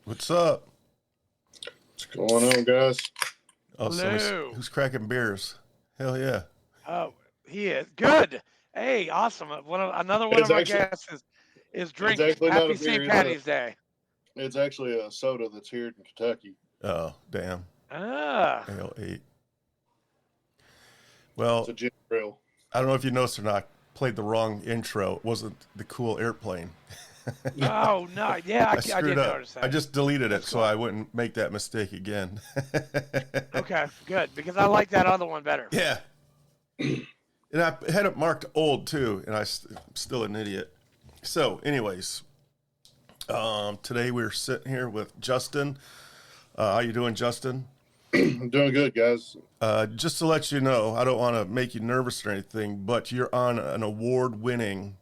What's up? What's going on, guys? Oh, Hello. who's cracking beers? Hell yeah. Oh, he is good. Hey, awesome. Another one It's of our actually guests is it's drinking. actually not Happy a beer. St. Patty's Day. It's actually a soda that's here in Kentucky. Oh, damn. Ah, Ale 8. It's Well, a ginger ale. I don't know if you noticed or not, played the wrong intro. It wasn't the cool airplane. oh no, yeah, I screwed did up. notice that. I just deleted it That's so cool. I wouldn't make that mistake again. Okay, good because I like that other one better. Yeah. And I had it marked old too, and I'm still an idiot. So, anyways, today we're sitting here with Justin. How you doing, Justin? I'm doing good, guys. Just to let you know, I don't want to make you nervous or anything, but you're on an award-winning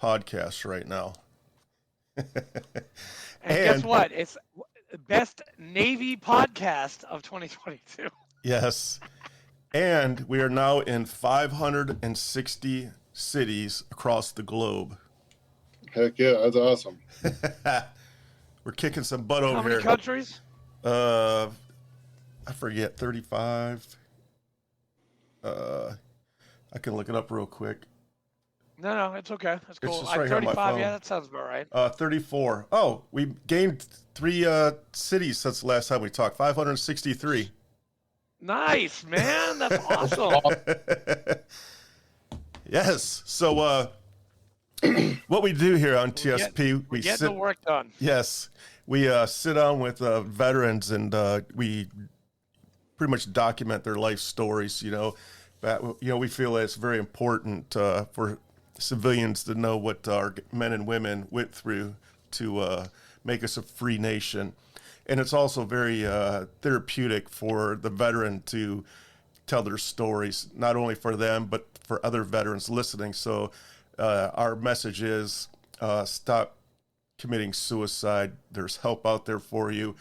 podcast right now. And guess what? It's the best Navy podcast of 2022. Yes. And we are now in 560 cities across the globe. Heck yeah, that's awesome. We're kicking some butt over How many here. countries? I forget, 35. I can look it up real quick. No, it's okay. That's cool. just right here on my 35. phone. Yeah, that sounds about right. 34. Oh, we gained 3 cities since the last time we talked. 563. Nice, man. That's awesome. Yes. So what we do here on TSP, we get the work done. Yes. We sit down with veterans and we pretty much document their life stories, we feel that it's very important for civilians to know what our men and women went through to make us a free nation. And it's also very therapeutic for the veteran to tell their stories, not only for them, but for other veterans listening. So our message is stop committing suicide. There's help out there for you.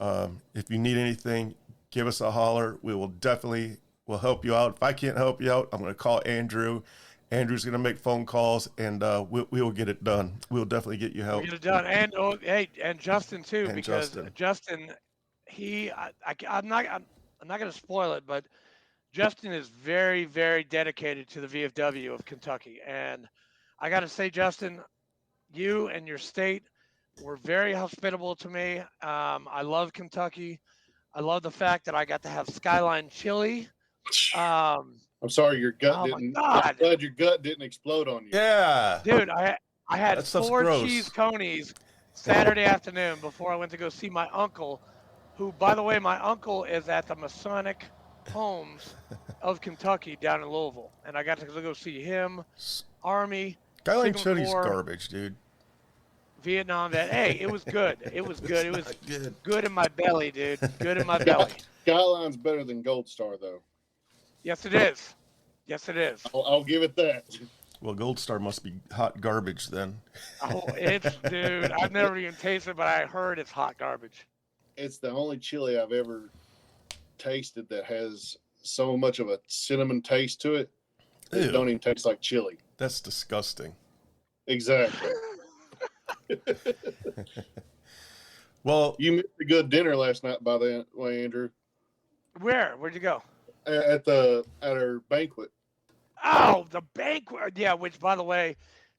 If you need anything, give us a holler. We will definitely help you out. If I can't help you out, I'm going to call Andrew. Andrew's going to make phone calls, and we will get it done. We'll definitely get you help. We'll get it done, and and Justin too, And because Justin. I'm not going to spoil it, but Justin is very, very dedicated to the VFW of Kentucky, and I got to say, Justin, you and your state were very hospitable to me. I love Kentucky. I love the fact that I got to have Skyline chili. I'm sorry your gut Oh my didn't. God. I'm glad your gut didn't explode on you. Yeah. Dude, I had That stuff's 4 gross. cheese conies Saturday afternoon before I went to go see my uncle, who, by the way, my uncle is at the Masonic Homes of Kentucky down in Louisville. And I got to go see him, Army, Skyline Signal chili's Corps, garbage, dude. Vietnam vet. Hey, it was good. It was good. It was Good. good in my belly, dude. Good in my belly. Skyline's better than Gold Star, though. Yes, it is. Yes, it is. I'll give it that. Well, Gold Star must be hot garbage then. Oh, dude, I've never even tasted it, but I heard it's hot garbage. It's the only chili I've ever tasted that has so much of a cinnamon taste to it. It Ew. don't even taste like chili. That's disgusting. Exactly. Well, You missed a good dinner last night, by the way, Andrew. Where'd you go? At our banquet. Oh, the banquet. Yeah, which, by the way,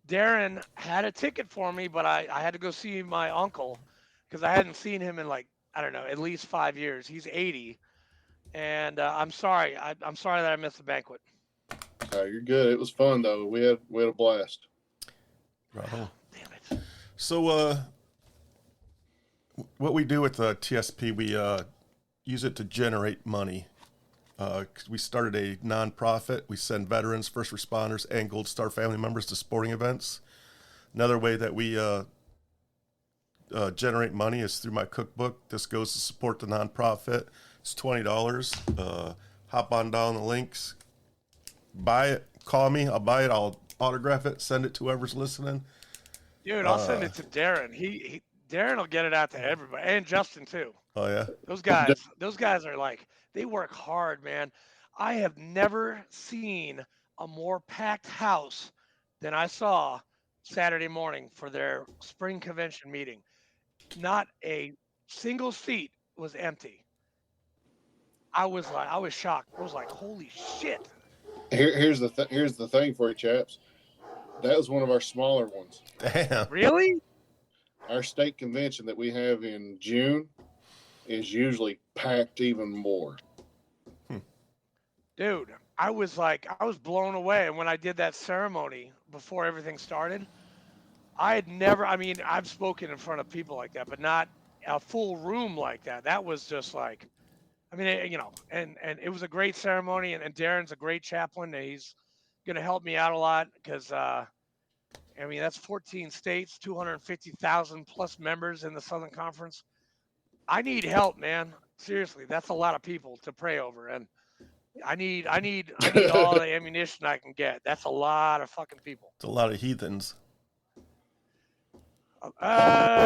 Darren had a ticket for me, but I had to go see my uncle because I hadn't seen him in I don't know, at least 5 years. He's 80. And I'm sorry. I'm sorry that I missed the banquet. You're good. It was fun, though. We had a blast. right on. Damn it. So, what we do with the TSP, we use it to generate money. We started a nonprofit. We send veterans, first responders, and Gold Star family members to sporting events. Another way that we generate money is through my cookbook. This goes to support the nonprofit. It's $20. Hop on down the links, buy it, call me, I'll buy it, I'll autograph it, send it to whoever's listening. Dude, I'll send it to Darren. Darren will get it out to everybody, and Justin too. Oh, yeah? Those guys are they work hard, man. I have never seen a more packed house than I saw Saturday morning for their spring convention meeting. not a single seat was empty. I was shocked. I was like, holy shit. Here's the thing for you, chaps. That was one of our smaller ones. Damn. Really? Our state convention that we have in June is usually packed even more. Dude, I was blown away. And when I did that ceremony before everything started, I had never, I mean, I've spoken in front of people like that, but not a full room like that. That was just like, I mean, and it was a great ceremony. And Darren's a great chaplain. And he's going to help me out a lot because, I mean, that's 14 states, 250,000 plus members in the Southern Conference. I need help, man. Seriously, that's a lot of people to pray over. And I need all the ammunition I can get. That's a lot of fucking people. It's a lot of heathens.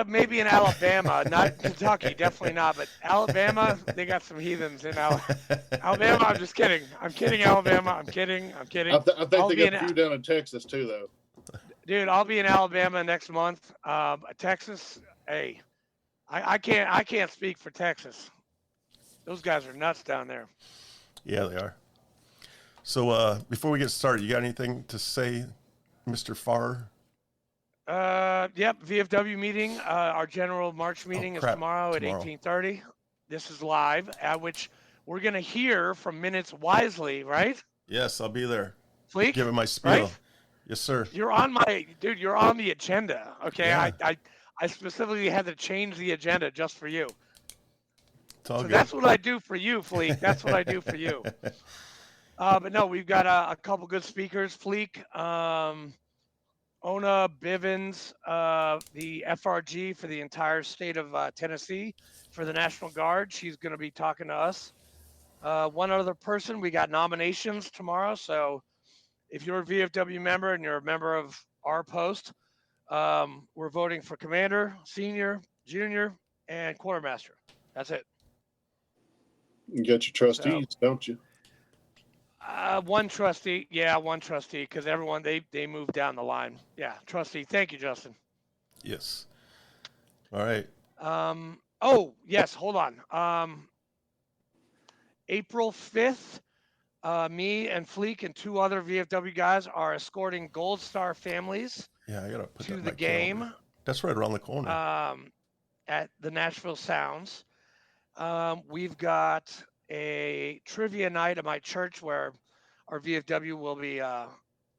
Maybe in Alabama, not Kentucky, definitely not. But Alabama, they got some heathens in Alabama. I'm just kidding. I'm kidding, Alabama. I'm kidding. I think they got a few down in Texas too, though. Dude, I'll be in Alabama next month. Texas, hey, I can't speak for Texas. Those guys are nuts down there. Yeah, they are. So before we get started, you got anything to say, Mr. Farr? Yep, VFW meeting. Our general March meeting is tomorrow at 18:30. This is live, at which we're going to hear from Minutes Wisely, right? Yes, I'll be there. Fleek? Giving my spiel. Right? Yes, sir. You're on the agenda. Okay. Yeah. I specifically had to change the agenda just for you. It's all So good. that's what I do for you, Fleek. That's what I do for you. But no, we've got a couple good speakers. Fleek, Ona Bivens, the FRG for the entire state of Tennessee for the National Guard. She's going to be talking to us. One other person, we got nominations tomorrow. So if you're a VFW member and you're a member of our post, we're voting for commander, senior, junior, and quartermaster. That's it. You got your trustees, don't you? One trustee. Yeah, one trustee, because everyone, they moved down the line. Yeah, trustee. Thank you, Justin. Yes. All right. Oh, yes, hold on. April 5th, me and Fleek and two other VFW guys are escorting Gold Star families Yeah, I got to put to that in the my game. calendar. That's right around the corner. At the Nashville Sounds. We've got a trivia night at my church where our VFW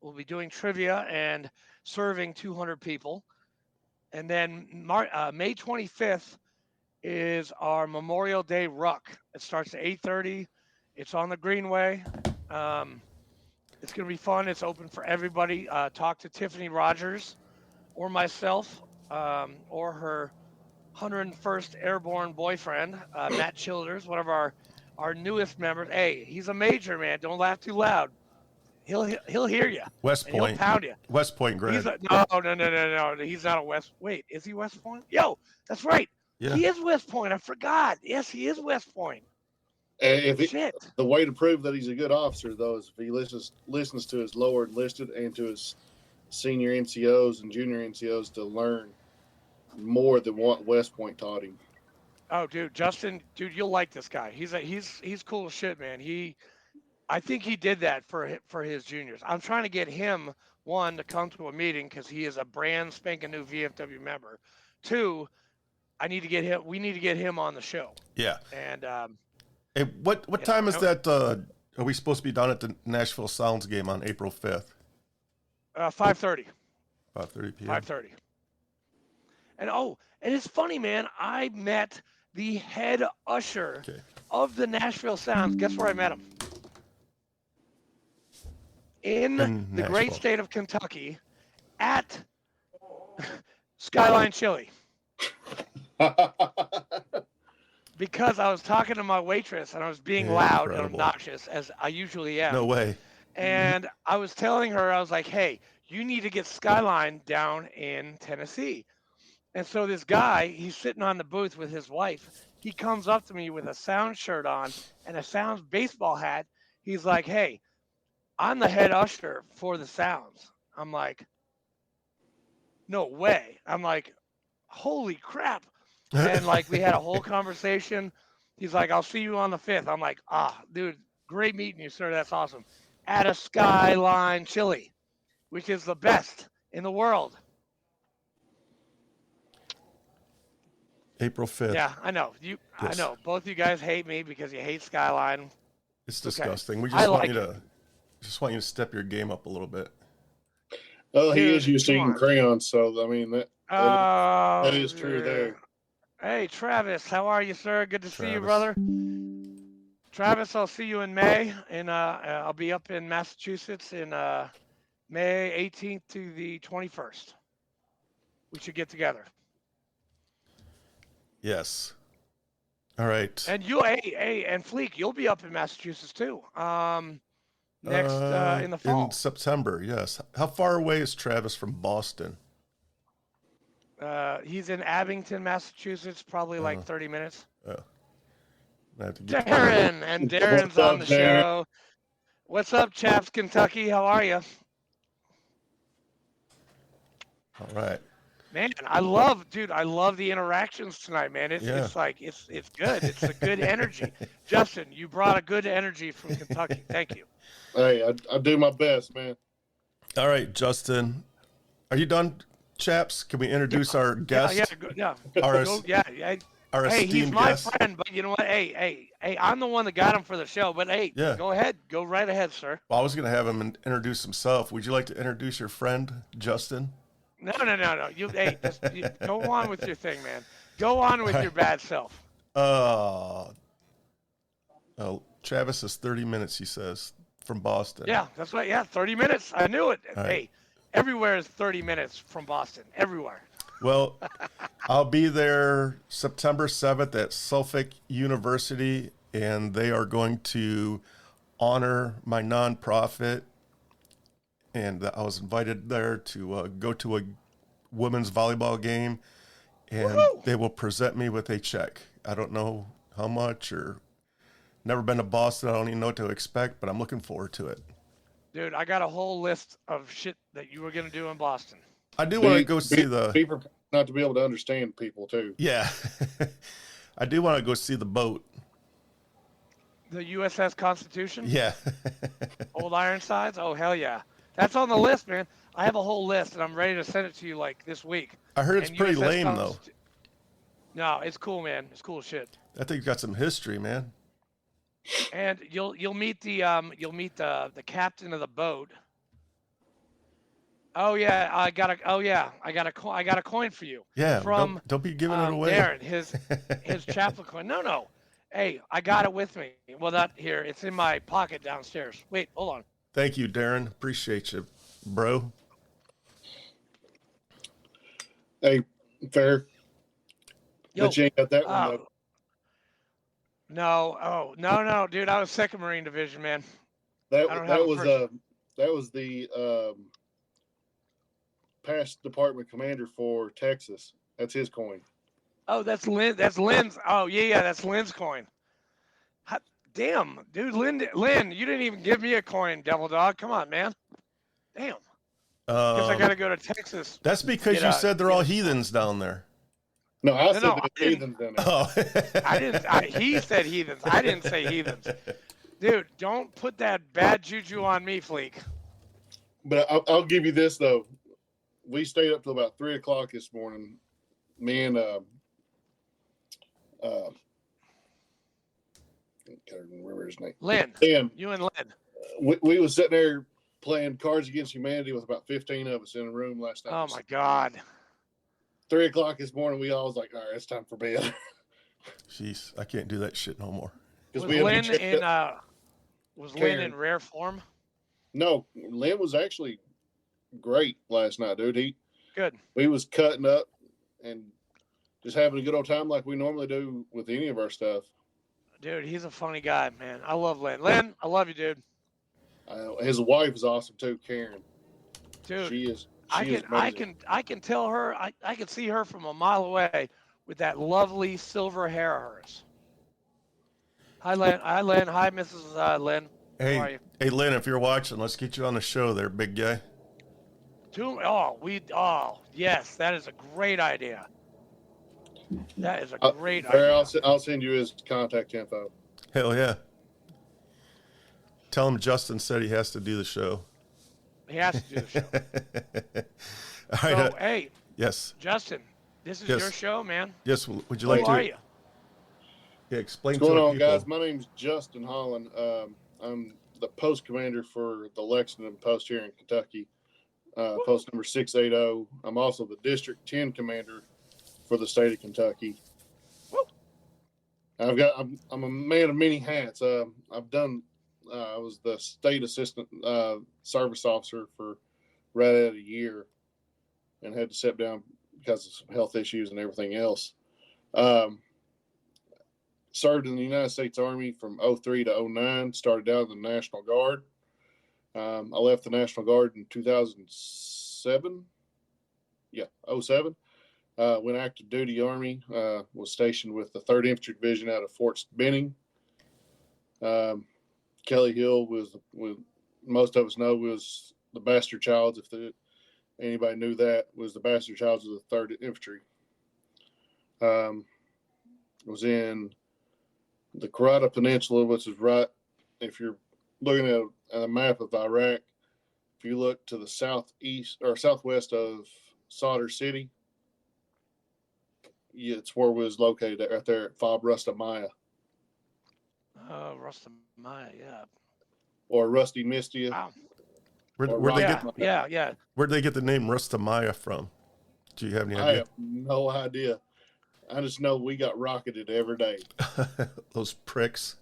will be doing trivia and serving 200 people. And then May 25th is our Memorial Day Ruck. It starts at 8:30. It's on the Greenway. It's going to be fun. It's open for everybody. Talk to Tiffany Rogers or myself or her 101st Airborne boyfriend, Matt Childers, one of our newest members. Hey, he's a major, man. Don't laugh too loud. He'll hear you. West Point. He'll pound you. West Point grad. No. He's not a West. Wait, is he West Point? Yo, that's right. Yeah. He is West Point. I forgot. Yes, he is West Point. The way to prove that he's a good officer, though, is if he listens to his lower enlisted and to his senior NCOs and junior NCOs to learn more than what West Point taught him. Oh, dude, Justin, you'll like this guy. He's cool as shit, man. I think he did that for his juniors. I'm trying to get him, one, to come to a meeting because he is a brand spanking new VFW member. Two, we need to get him on the show. Yeah. And hey, what time is that? Are we supposed to be down at the Nashville Sounds game on April 5th? 5:30. 5:30 p.m. 5:30. And it's funny, man. I met the head usher of the Nashville Sounds. Guess where I met him? In the great state of Kentucky at Skyline Chili. Because I was talking to my waitress and I was being loud and obnoxious, as I usually am. No way. And I was telling her, I was like, hey, you need to get Skyline down in Tennessee. And so this guy, he's sitting on the booth with his wife. He comes up to me with a Sound shirt on and a Sounds baseball hat. He's like, hey, I'm the head usher for the Sounds. I'm like, no way. I'm like, holy crap. And like we had a whole conversation. He's like, I'll see you on the 5th. I'm like, dude, great meeting you, sir. That's awesome. At a Skyline Chili, which is the best in the world. April 5th. Yeah, I know. Yes. I know. Both you guys hate me because you hate Skyline. It's disgusting. We I just want like you to step your game up a little bit. Well, he Dude, is used to come eating on. crayons, so I mean that is true there. Hey, Travis, how are you, sir? Good to see you, Travis. brother. Travis, I'll see you in May, and I'll be up in Massachusetts in May 18th to the 21st. We should get together. Yes. All right. And and Fleek, you'll be up in Massachusetts too. Next in the fall. In September, yes. How far away is Travis from Boston? He's in Abington, Massachusetts, probably like 30 minutes. I have to get Darren, and Darren's on the show. What's up, Chaps, Kentucky? How are you? All right. Man, I love the interactions tonight, man. It's good. It's a good energy. Justin, you brought a good energy from Kentucky. Thank you. Hey, I do my best, man. All right, Justin. Are you done, chaps? Can we introduce our guest? Yeah. Our Hey, esteemed he's my guest. friend, but you know what? Hey, I'm the one that got him for the show. But hey, go ahead. Go right ahead, sir. Well, I was going to have him introduce himself. Would you like to introduce your friend, Justin? No. You go on with your thing, man. Go on with your bad self. Travis is 30 minutes, he says, from Boston. Yeah, that's right. Yeah, 30 minutes. I knew it. All right. Hey, everywhere is 30 minutes from Boston. Everywhere. Well, I'll be there September 7th at Suffolk University, and they are going to honor my nonprofit. And I was invited there to go to a women's volleyball game, and they will present me with a check. I don't know how much, or never been to Boston. I don't even know what to expect, but I'm looking forward to it. Dude, I got a whole list of shit that you were going to do in Boston. I do want to go see be prepared not to be able to understand people too. Yeah. I do want to go see the boat. The USS Constitution? Yeah. Old Ironsides? Oh, hell yeah. That's on the list, man. I have a whole list, and I'm ready to send it to you, like, this week. I heard it's pretty lame, though. No, it's cool, man. It's cool shit. I think it's got some history, man. And you'll meet the captain of the boat. Oh yeah, I got a coin for you. Yeah, from don't be giving it away. Darren, his chaplain coin. No. Hey, I got it with me. Well, not here. It's in my pocket downstairs. Wait, hold on. Thank you, Darren. Appreciate you, bro. Hey, fair. Yo, but you ain't got that one though. No. Oh, no, dude. I was 2nd Marine Division, man. That was the past department commander for Texas. That's his coin. Oh, that's Lynn. That's Lynn's. Oh, yeah. That's Lynn's coin. Damn, dude, Lynn, you didn't even give me a coin, Devil Dog. Come on, man. Damn. Guess I got to go to Texas. That's because you said they're all heathens down there. No, I said they're heathens down there. Oh. He said heathens. I didn't say heathens. Dude, don't put that bad juju on me, Fleek. But I'll give you this, though. We stayed up till about 3 o'clock this morning. Me and I can't remember his name. Lynn. Lynn. You and Lynn. We was sitting there playing Cards Against Humanity with about 15 of us in a room last night. Oh my God. 3 o'clock this morning, we all was like, all right, it's time for bed. Jeez, I can't do that shit no more. Was Lynn in rare form? No, Lynn was actually great last night, dude. Good. We was cutting up and just having a good old time like we normally do with any of our stuff. Dude, he's a funny guy, man. I love Lynn. Lynn, I love you, dude. His wife is awesome too, Karen. Dude, she is. I can tell her. I can see her from a mile away with that lovely silver hair of hers. Hi, Lynn. Hi, Mrs. Lynn. How are you? Hey, Lynn, if you're watching, let's get you on the show there, big guy. Yes, that is a great idea. That is a great Barry, idea. I'll send you his contact info. Hell yeah. Tell him Justin said he has to do the show. He has to do the show. All So, right. hey, Yes. Justin, this is Yes. your show, man. Yes. Would you Who like to? are you? Yeah, explain What's to going our on, people. guys? My name's Justin Hollon. I'm the post commander for the Lexington Post here in Kentucky. Post number 680. I'm also the District 10 commander for the state of Kentucky. I'm a man of many hats. I've done. I was the state assistant service officer for right at a year, and had to step down because of some health issues and everything else. Served in the United States Army from 03 to 09. Started out in the National Guard. I left the National Guard in 2007. Yeah, 07. Went active duty Army. Was stationed with the 3rd Infantry Division out of Fort Benning. Kelly Hill was most of us know was the bastard child. If anybody knew that, was the bastard child of the 3rd Infantry. Was in the Karata Peninsula, which is right. If you're looking at a map of Iraq, if you look to the southeast or southwest of Sadr City, it's where we was located right there at Fob Rustamaya. Rustamaya, yeah. Or Rusty Mistia. Wow. Where'd they get the name Rustamaya from? Do you have any idea? I have no idea. I just know we got rocketed every day. Those pricks.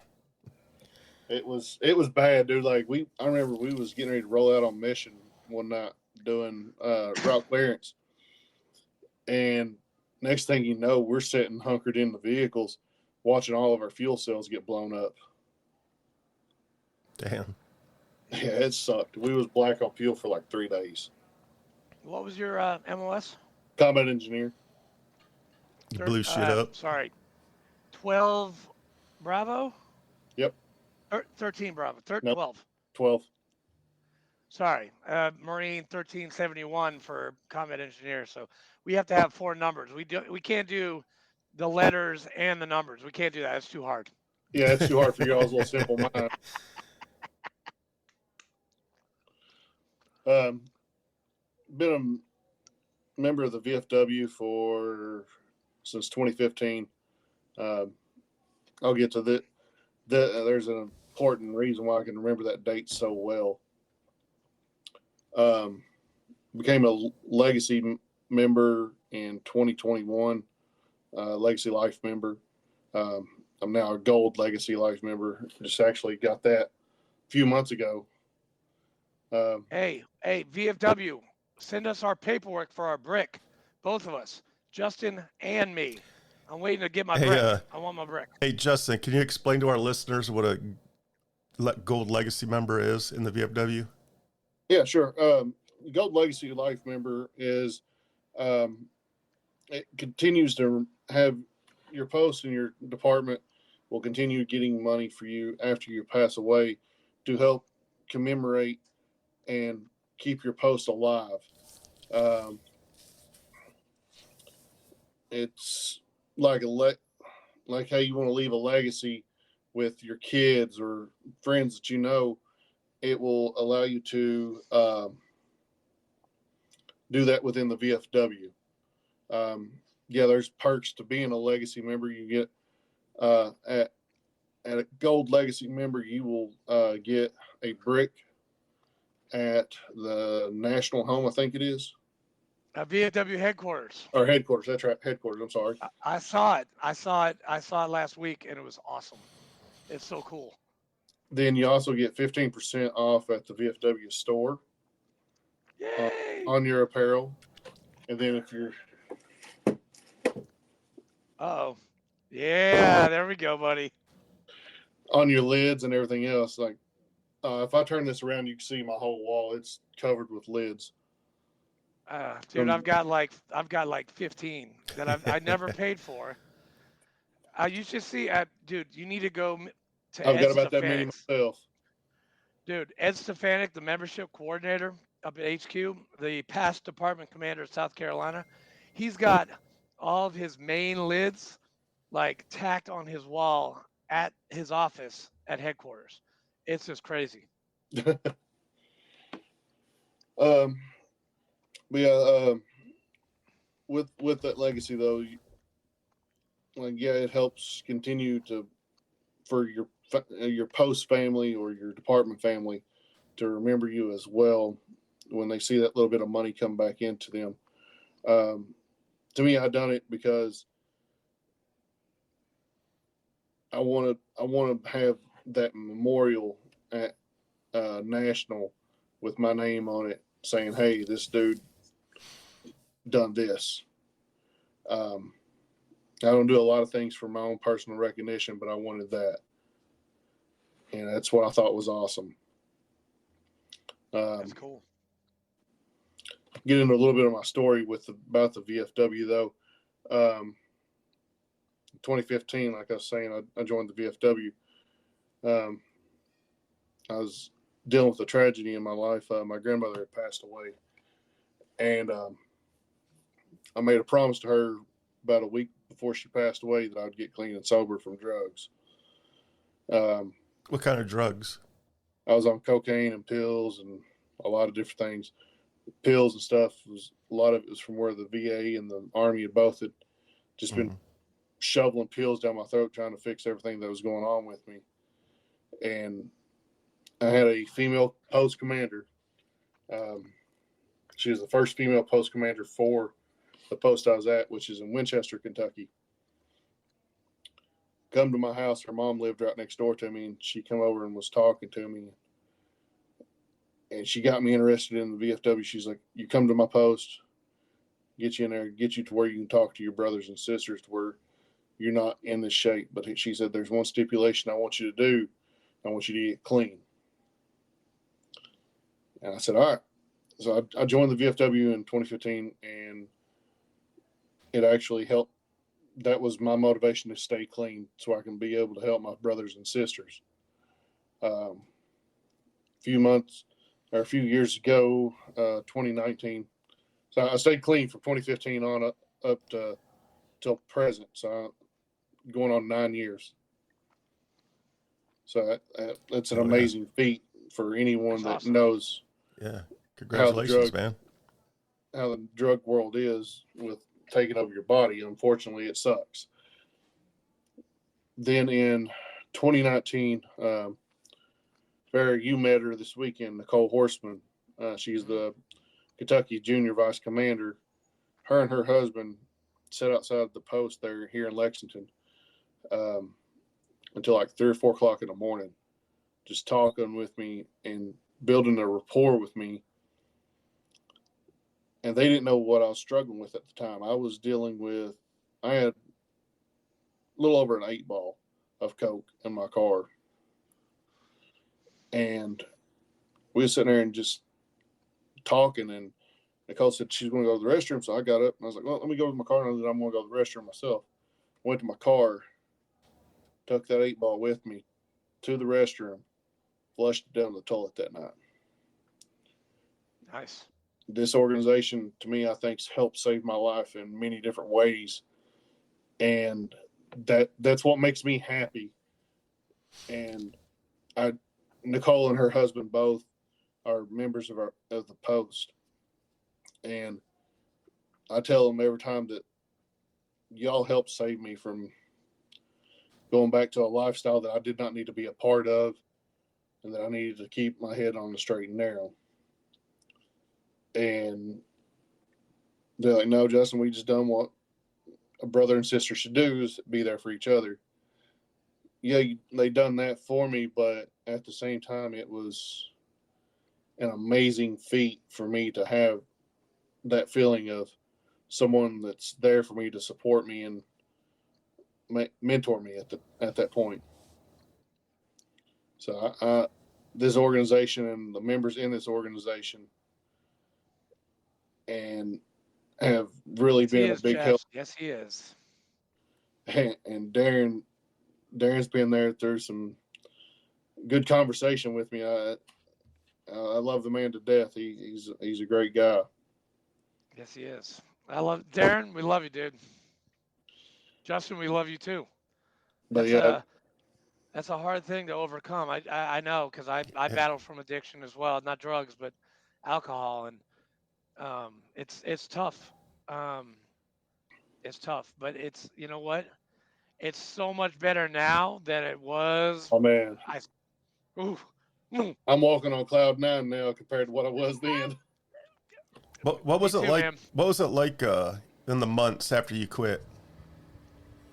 It was bad, dude. Like I remember we was getting ready to roll out on mission one night doing route clearance, and next thing you know, we're sitting hunkered in the vehicles, watching all of our fuel cells get blown up. Damn. Yeah, it sucked. We was black on fuel for like 3 days. What was your MOS? Combat engineer. You blew shit up. Sorry. 12 Bravo? Yep. 13 Bravo. Nope. 12. 12. Sorry. Marine 1371 for combat engineer. So we have to have 4 numbers. We can't do the letters and the numbers. We can't do that. It's too hard. Yeah, it's too hard for y'all's little simple mind. Been a member of the VFW since 2015. I'll get to that. There's an important reason why I can remember that date so well. Became a legacy member in 2021, legacy life member. I'm now a gold legacy life member. Just actually got that a few months ago. Hey, VFW, send us our paperwork for our brick. Both of us, Justin and me. I'm waiting to get my brick. I want my brick. Hey, Justin, can you explain to our listeners what a gold legacy member is in the VFW? Yeah, sure. Gold legacy life member is it continues to have your post and your department will continue getting money for you after you pass away to help commemorate and keep your post alive. It's like like how you want to leave a legacy with your kids or friends that you know. It will allow you to do that within the VFW. Yeah, there's perks to being a legacy member. You get at a gold legacy member, you will get a brick at the national home, I think it is. VFW headquarters. Or headquarters, that's right, headquarters, I'm sorry. I saw it last week, and it was awesome. It's so cool. Then you also get 15% off at the VFW store. Yay! On your apparel. And then if you're... Uh-oh. Yeah, there we go, buddy. On your lids and everything else, like if I turn this around, you can see my whole wall. It's covered with lids. Dude, I've got like 15 that I never paid for. You should see, dude. You need to go to. I've Ed got about that Stefanik's. many myself. Dude, Ed Stefanik, the membership coordinator up at HQ, the past department commander of South Carolina, he's got all of his main lids like tacked on his wall at his office at headquarters. It's just crazy. But yeah, with that legacy though, like yeah, it helps continue to for your post family or your department family to remember you as well when they see that little bit of money come back into them. To me, I done it because I want to have that memorial at national with my name on it, saying, "Hey, this dude done this." I don't do a lot of things for my own personal recognition, but I wanted that, and that's what I thought was awesome. That's cool. Get into a little bit of my story about the VFW though. 2015, like I was saying, I joined the VFW. I was dealing with a tragedy in my life. My grandmother had passed away, and I made a promise to her about a week before she passed away that I'd get clean and sober from drugs. What kind of drugs? I was on cocaine and pills and a lot of different things. Pills and stuff a lot of it was from where the VA and the Army had both had just been shoveling pills down my throat trying to fix everything that was going on with me. And I had a female post commander. She was the first female post commander for the post I was at, which is in Winchester, Kentucky. Come to my house. Her mom lived right next door to me, and she come over and was talking to me. And she got me interested in the VFW. She's like, "You come to my post, get you in there, get you to where you can talk to your brothers and sisters to where you're not in this shape." But she said, "There's one stipulation I want you to do. I want you to get clean." And I said, "All right." So I joined the VFW in 2015, and it actually helped. That was my motivation to stay clean so I can be able to help my brothers and sisters. A few years ago, 2019. So I stayed clean from 2015 on up to till present. So going on 9 years. So that's an amazing feat for anyone that knows. Yeah, congratulations, man. How the drug world is with taking over your body. Unfortunately, it sucks. Then in 2019, Barry, you met her this weekend, Nicole Horseman. She's the Kentucky Junior Vice Commander. Her and her husband sat outside the post there here in Lexington until like 3 or 4 o'clock in the morning, just talking with me and building a rapport with me. And they didn't know what I was struggling with at the time. I had a little over an 8-ball of coke in my car. And we were sitting there and just talking, and Nicole said she's going to go to the restroom. So I got up and I was like, "Well, let me go to my car and I'm going to go to the restroom myself." Went to my car, took that 8-ball with me to the restroom, flushed it down the toilet that night. Nice. This organization, to me, I think, helped save my life in many different ways. And that's what makes me happy. And Nicole and her husband both are members of the post. And I tell them every time that y'all helped save me from going back to a lifestyle that I did not need to be a part of, and that I needed to keep my head on the straight and narrow. And they're like, "No, Justin, we just done what a brother and sister should do, is be there for each other." Yeah, they done that for me, but at the same time, it was an amazing feat for me to have that feeling of someone that's there for me to support me and mentor me at that point. So this organization and the members in this organization and have really been a big help. Yes, he is. And Darren's been there through some good conversation with me. I love the man to death. He's a great guy. Yes, he is. I love Darren. We love you, dude. Justin, we love you too. But That's a hard thing to overcome. I know because I battle from addiction as well, not drugs, but alcohol, and it's tough. Um, it's tough, but it's you know what? It's so much better now than it was. oh man, Ooh, I'm walking on cloud 9 now compared to what I was then. What was it like? man. What was it like in the months after you quit?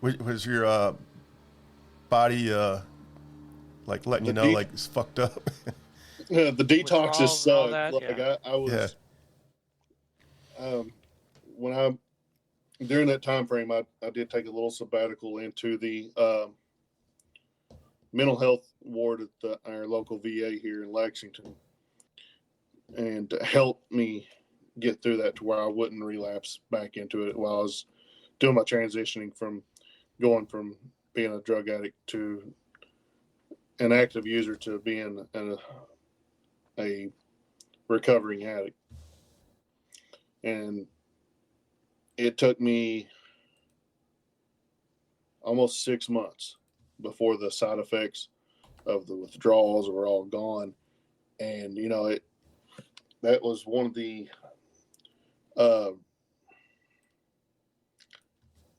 Was your body like letting you know like it's fucked up? The detoxes suck. Like yeah. I was, when during that time frame, I did take a little sabbatical into the mental health ward at our local VA here in Lexington, and to help me get through that to where I wouldn't relapse back into it while I was doing my transitioning from going from being a drug addict to an active user to being a recovering addict. And it took me almost 6 months before the side effects of the withdrawals were all gone. And, you know, that was one of the, let's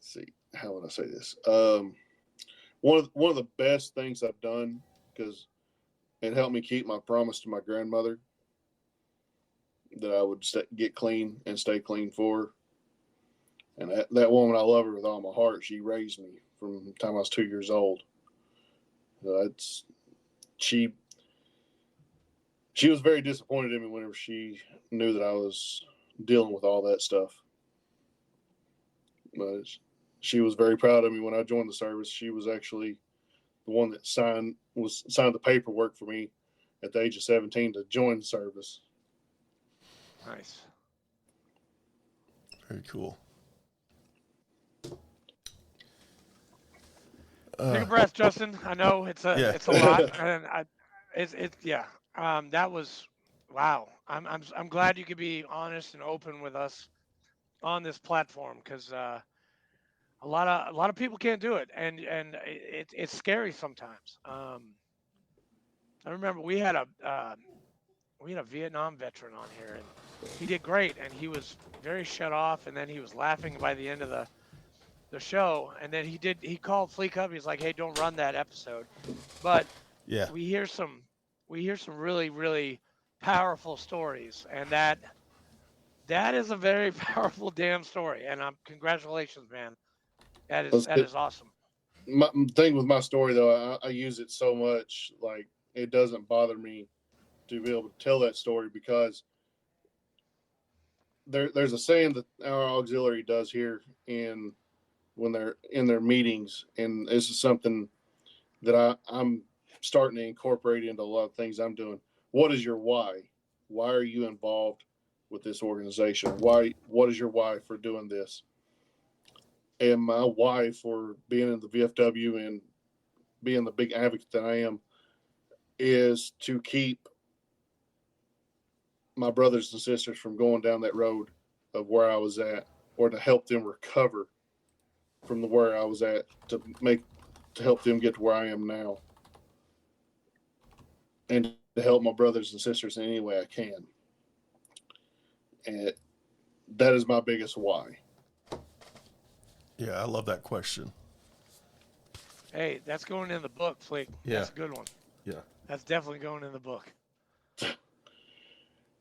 see, how would I say this? One of the best things I've done, because it helped me keep my promise to my grandmother that I would get clean and stay clean for her. And that woman, I love her with all my heart. She raised me from the time I was 2 years old. She was very disappointed in me whenever she knew that I was dealing with all that stuff. But she was very proud of me when I joined the service. She was actually the one that signed the paperwork for me at the age of 17 to join the service. Nice. Very cool. Take a breath, Justin. I know it's a lot, and that was wow. I'm glad you could be honest and open with us on this platform, because a lot of people can't do it, and it's scary sometimes. I remember we had a Vietnam veteran on here, and he did great, and he was very shut off, and then he was laughing by the end of the show, and then he called Fleek up. He's like, "Hey, don't run that episode." But we hear some really, really powerful stories, and that is a very powerful damn story. And congratulations, man. That is awesome. My thing with my story, though, I use it so much, like it doesn't bother me to be able to tell that story, because there's a saying that our auxiliary does here when they're in their meetings, and this is something that I'm starting to incorporate into a lot of things I'm doing. What is your why? Why are you involved with this organization? What is your why for doing this? And my why for being in the VFW and being the big advocate that I am is to keep my brothers and sisters from going down that road of where I was at, or to help them recover from where I was at, to help them get to where I am now, and to help my brothers and sisters in any way I can. And that is my biggest why. Yeah, I love that question. Hey, that's going in the book, Fleek. Yeah. That's a good one. Yeah. That's definitely going in the book.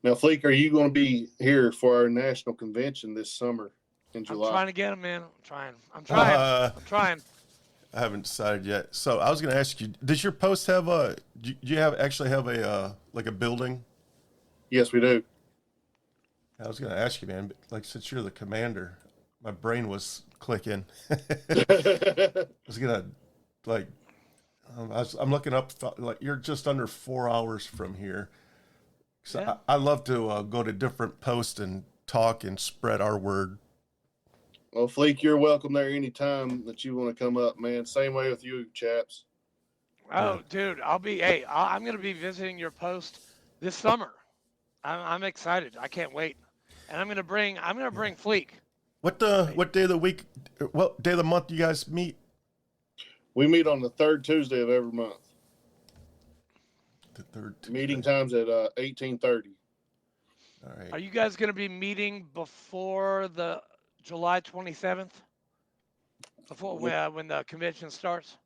Now, Fleek, are you going to be here for our national convention this summer in July? I'm trying to get him, man. I'm trying. I haven't decided yet. So I was going to ask you, does your post have do you actually have a building? Yes, we do. I was going to ask you, man, but like, since you're the commander, my brain was clicking. I was going to I'm looking up, like, you're just under 4 hours from here. So yeah. I love to go to different posts and talk and spread our word. Well, Fleek, you're welcome there anytime that you want to come up, man. Same way with you, chaps. Oh, yeah. Dude, I'm going to be visiting your post this summer. I'm excited. I can't wait. And I'm going to bring Fleek. What day of the week? What day of the month do you guys meet? We meet on the third Tuesday of every month. The third Tuesday. Meeting times at 18:30. All right. Are you guys going to be meeting before the July 27th? Before when the convention starts?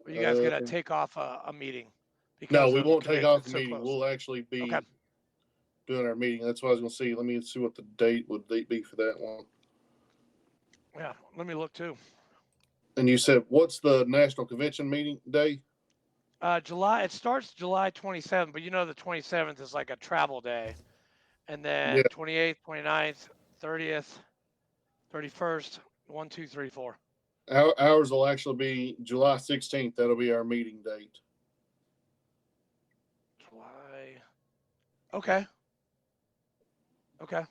Or are you guys going to take off a meeting? No, we of won't the take off the convention meeting. so close? We'll actually be Okay. doing our meeting. That's what I was going to see. Let me see what the date would be for that one. Yeah, let me look too. And you said, what's the national convention meeting day? It starts July 27th, but you know the 27th is like a travel day. And then Yeah. 28th, 29th, 30th, 31st, 1, 2, 3, 4. Ours will actually be July 16th. That'll be our meeting date. July. Okay. Okay.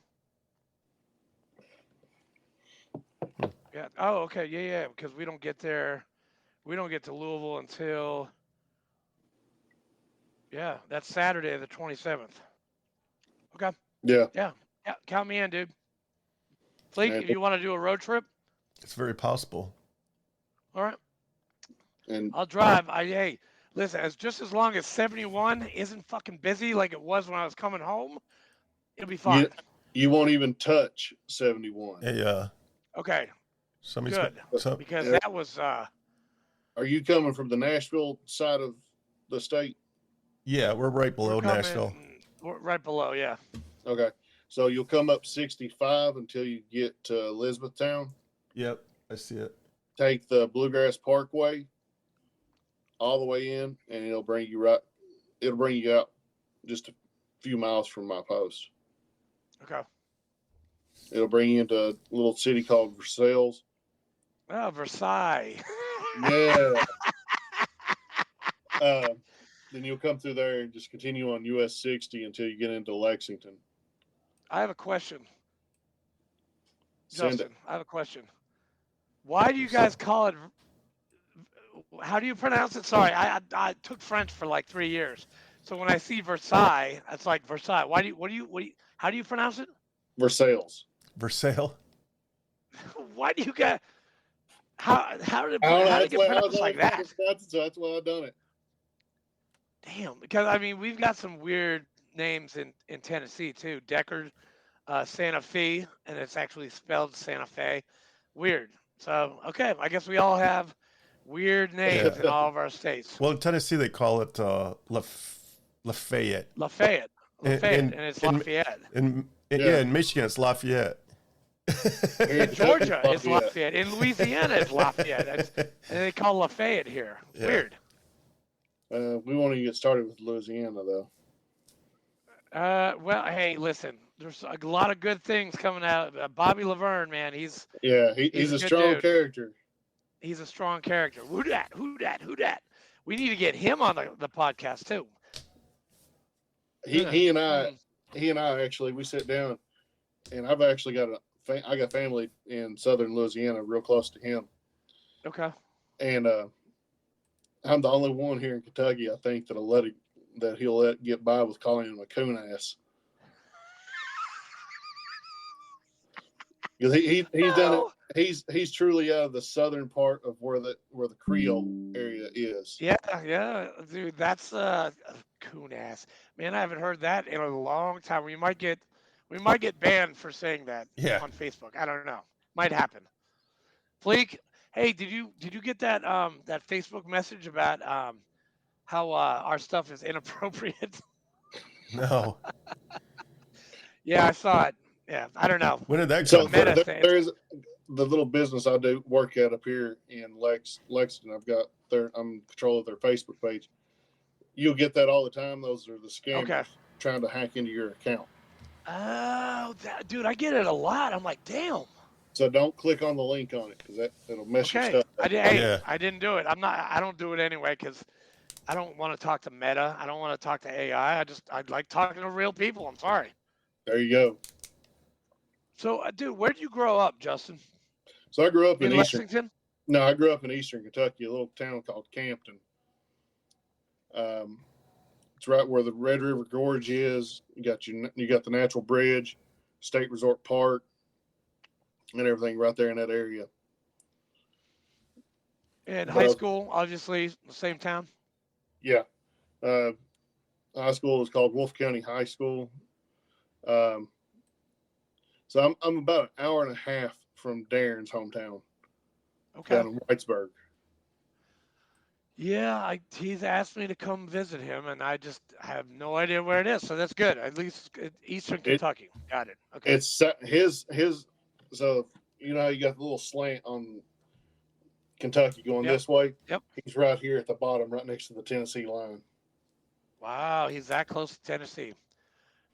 Yeah. Oh, okay. Yeah. Because we don't get there. We don't get to Louisville until. Yeah, that's Saturday, the 27th. Okay. Yeah. Yeah. Count me in, dude. Fleek, And- if you want to do a road trip, It's very possible. all right. And I'll drive. Hey, listen, as long as 71 isn't fucking busy like it was when I was coming home, it'll be fine. you won't even touch 71. Hey, Okay, somebody's good. Because Yeah. that was Are you coming from the Nashville side of the state? yeah, we're right below we're coming- Nashville. We're right below, yeah. Okay. So you'll come up 65 until you get to Elizabethtown. Yep, I see it. Take the Bluegrass Parkway all the way in, and it'll bring you out just a few miles from my post. Okay. It'll bring you into a little city called Versailles. Oh, Versailles. Yeah. Then you'll come through there and just continue on US 60 until you get into Lexington. I have a question. Send Justin, I have a question. Why do you guys call it? How do you pronounce it? Sorry, I took French for like 3 years, so when I see Versailles, it's like Versailles. How do you pronounce it? Versailles. Versailles. Why do you guys? How did it That's get why pronounced like that? That's why I've done it. Damn, because I mean we've got some weird names in Tennessee too. Deckard, Santa Fe, and it's actually spelled Santa Fe. Weird. So okay, I guess we all have weird names in all of our states. Well, in Tennessee they call it Lafayette. Lafayette, And it's Lafayette. In Michigan it's Lafayette. In Georgia, it's Lafayette. In Louisiana, it's Lafayette. And they call Lafayette here. Yeah. Weird. We won't even get started with Louisiana, though. Well, hey, listen. There's a lot of good things coming out. Bobby Laverne, man, he's a strong character. He's a strong character. Who dat? We need to get him on the podcast too. He and I actually we sit down, and I've actually got I got family in southern Louisiana, real close to him. Okay. And I'm the only one here in Kentucky, I think, that he'll let get by with calling him a coon ass. Because he's done it. He's truly out of the southern part of where the Creole area is. Yeah, dude, that's coon ass. Man, I haven't heard that in a long time. We might get banned for saying that on Facebook. I don't know. Might happen. Fleek, hey, did you get that that Facebook message about how our stuff is inappropriate? No. Yeah, I saw it. Yeah, I don't know. When did that So come from? there's the little business I do work at up here in Lexington. I'm in control of their Facebook page. You'll get that all the time. Those are the scammers trying to hack into your account. Oh, dude, I get it a lot. I'm like, damn. So don't click on the link on it because it'll mess your stuff up. I didn't do it. I don't do it anyway because I don't want to talk to Meta. I don't want to talk to AI. I like talking to real people. I'm sorry. There you go. So, dude, where did you grow up, Justin? So I grew up in Lexington. No, I grew up in Eastern Kentucky, a little town called Campton. It's right where the Red River Gorge is. You got the Natural Bridge, State Resort Park. and everything right there in that area. And high school, obviously, the same town. Yeah. High school was called Wolf County High School. So I'm about an hour and a half from Darren's hometown. Okay. Down in Whitesburg. Yeah, he's asked me to come visit him, and I just have no idea where it is. So that's good. At least Eastern Kentucky. Got it. Okay. It's his. So you know how you got the little slant on Kentucky going this way? Yep. He's right here at the bottom, right next to the Tennessee line. Wow, he's that close to Tennessee.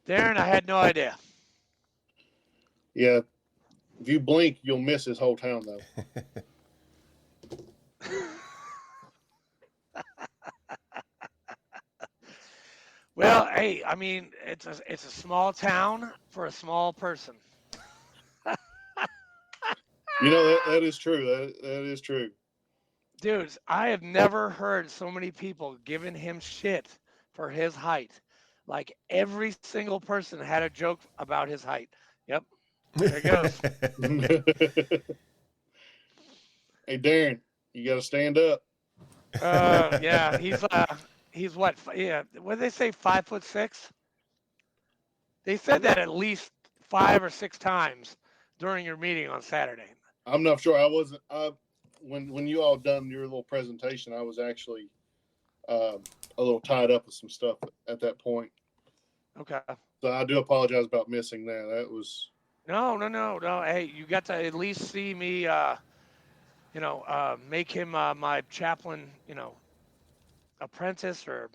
Darren, I had no idea. Yeah. If you blink, you'll miss his whole town, though. Well, hey, I mean, it's a small town for a small person. You know, that is true. That is true. Dudes, I have never heard so many people giving him shit for his height. Like every single person had a joke about his height. Yep. There it goes. Hey, Darren, you got to stand up. Yeah, he's what? Yeah, what did they say? 5'6"? They said that at least 5 or 6 times during your meeting on Saturday. I'm not sure. I wasn't. When you all done your little presentation, I was actually a little tied up with some stuff at that point. Okay. So I do apologize about missing that. That was No. Hey, you got to at least see me. Make him my chaplain. Apprentice or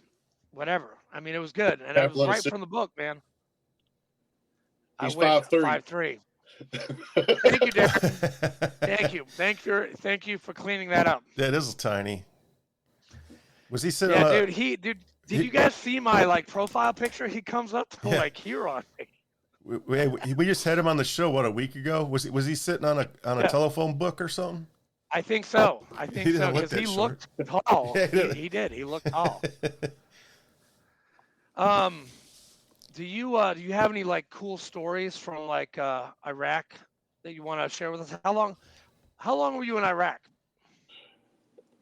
whatever. I mean, it was good, and it was right from the book, man. He's 5'3". 5'3". Thank you, Darren. Thank you for cleaning that up. That is tiny. Was he sitting? Yeah, dude. Did you guys see my profile picture? He comes up to here on me. We just had him on the show a week ago. Was he sitting on a telephone book or something? I think so. Because he looked tall. He did. He looked tall. Do you have any cool stories from Iraq that you want to share with us? How long were you in Iraq?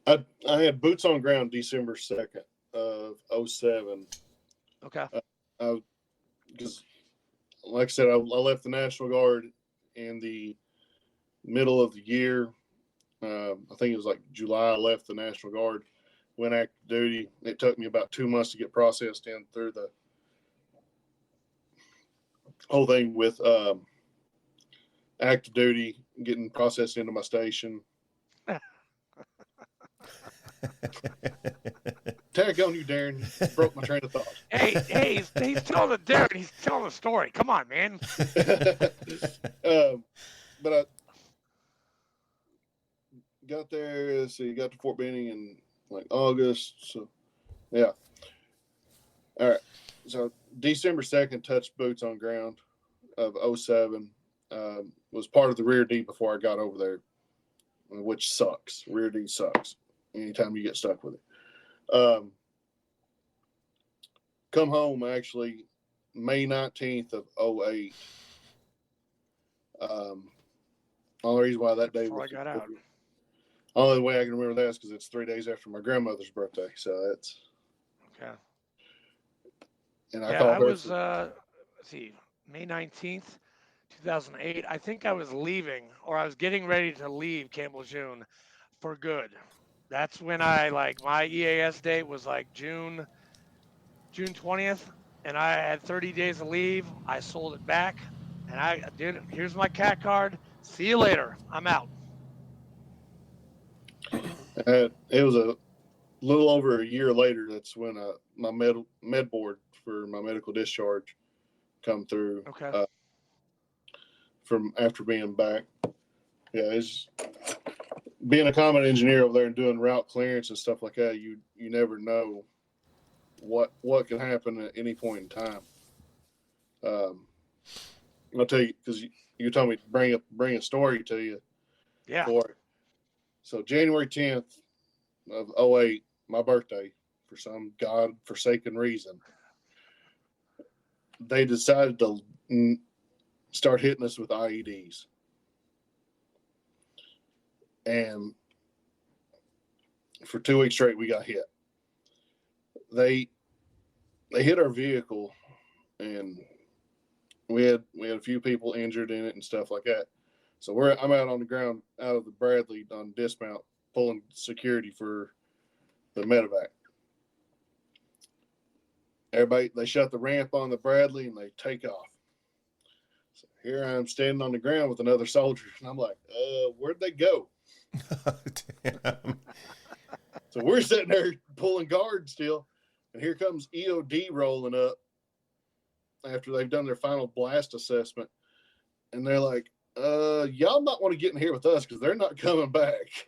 I had boots on ground December 2nd of 2007. Okay. Because like I said, I left the National Guard in the middle of the year. I think it was July. I left the National Guard, went active duty. It took me about 2 months to get processed in through the whole thing with active duty, getting processed into my station. Tag on you, Darren. You broke my train of thought. Hey, he's telling Darren. He's telling a story. Come on, man. But I got there. Got to Fort Benning in August. So, yeah. All right. So December 2nd, touched boots on ground of 2007. Was part of the Rear D before I got over there, which sucks. Rear D sucks anytime you get stuck with it. Come home actually May 19th of 2008. Only reason why that day before I got out. Only way I can remember that is because it's 3 days after my grandmother's birthday. So that's okay. And I was May 19th, 2008. I think I was leaving, or I was getting ready to leave Camp Lejeune for good. That's when my EAS date was June 20th, and I had 30 days of leave. I sold it back, and here's my CAT card. See you later. I'm out. It was a little over a year later. That's when my med board for my medical discharge come through. Okay. From after being back. Yeah, it's being a combat engineer over there and doing route clearance and stuff like that. You never know what can happen at any point in time. I'll tell you, because you told me to bring a story to you. Yeah. For it. So January 10th of 2008, my birthday, for some God-forsaken reason, they decided to start hitting us with IEDs. And for 2 weeks straight, we got hit. They hit our vehicle, and we had a few people injured in it and stuff like that. So I'm out on the ground out of the Bradley on dismount, pulling security for the medevac. Everybody, they shut the ramp on the Bradley and they take off. So here I am standing on the ground with another soldier, and I'm like, where'd they go? Damn. So we're sitting there pulling guard still, and here comes EOD rolling up after they've done their final blast assessment, and they're like, y'all might want to get in here with us because they're not coming back.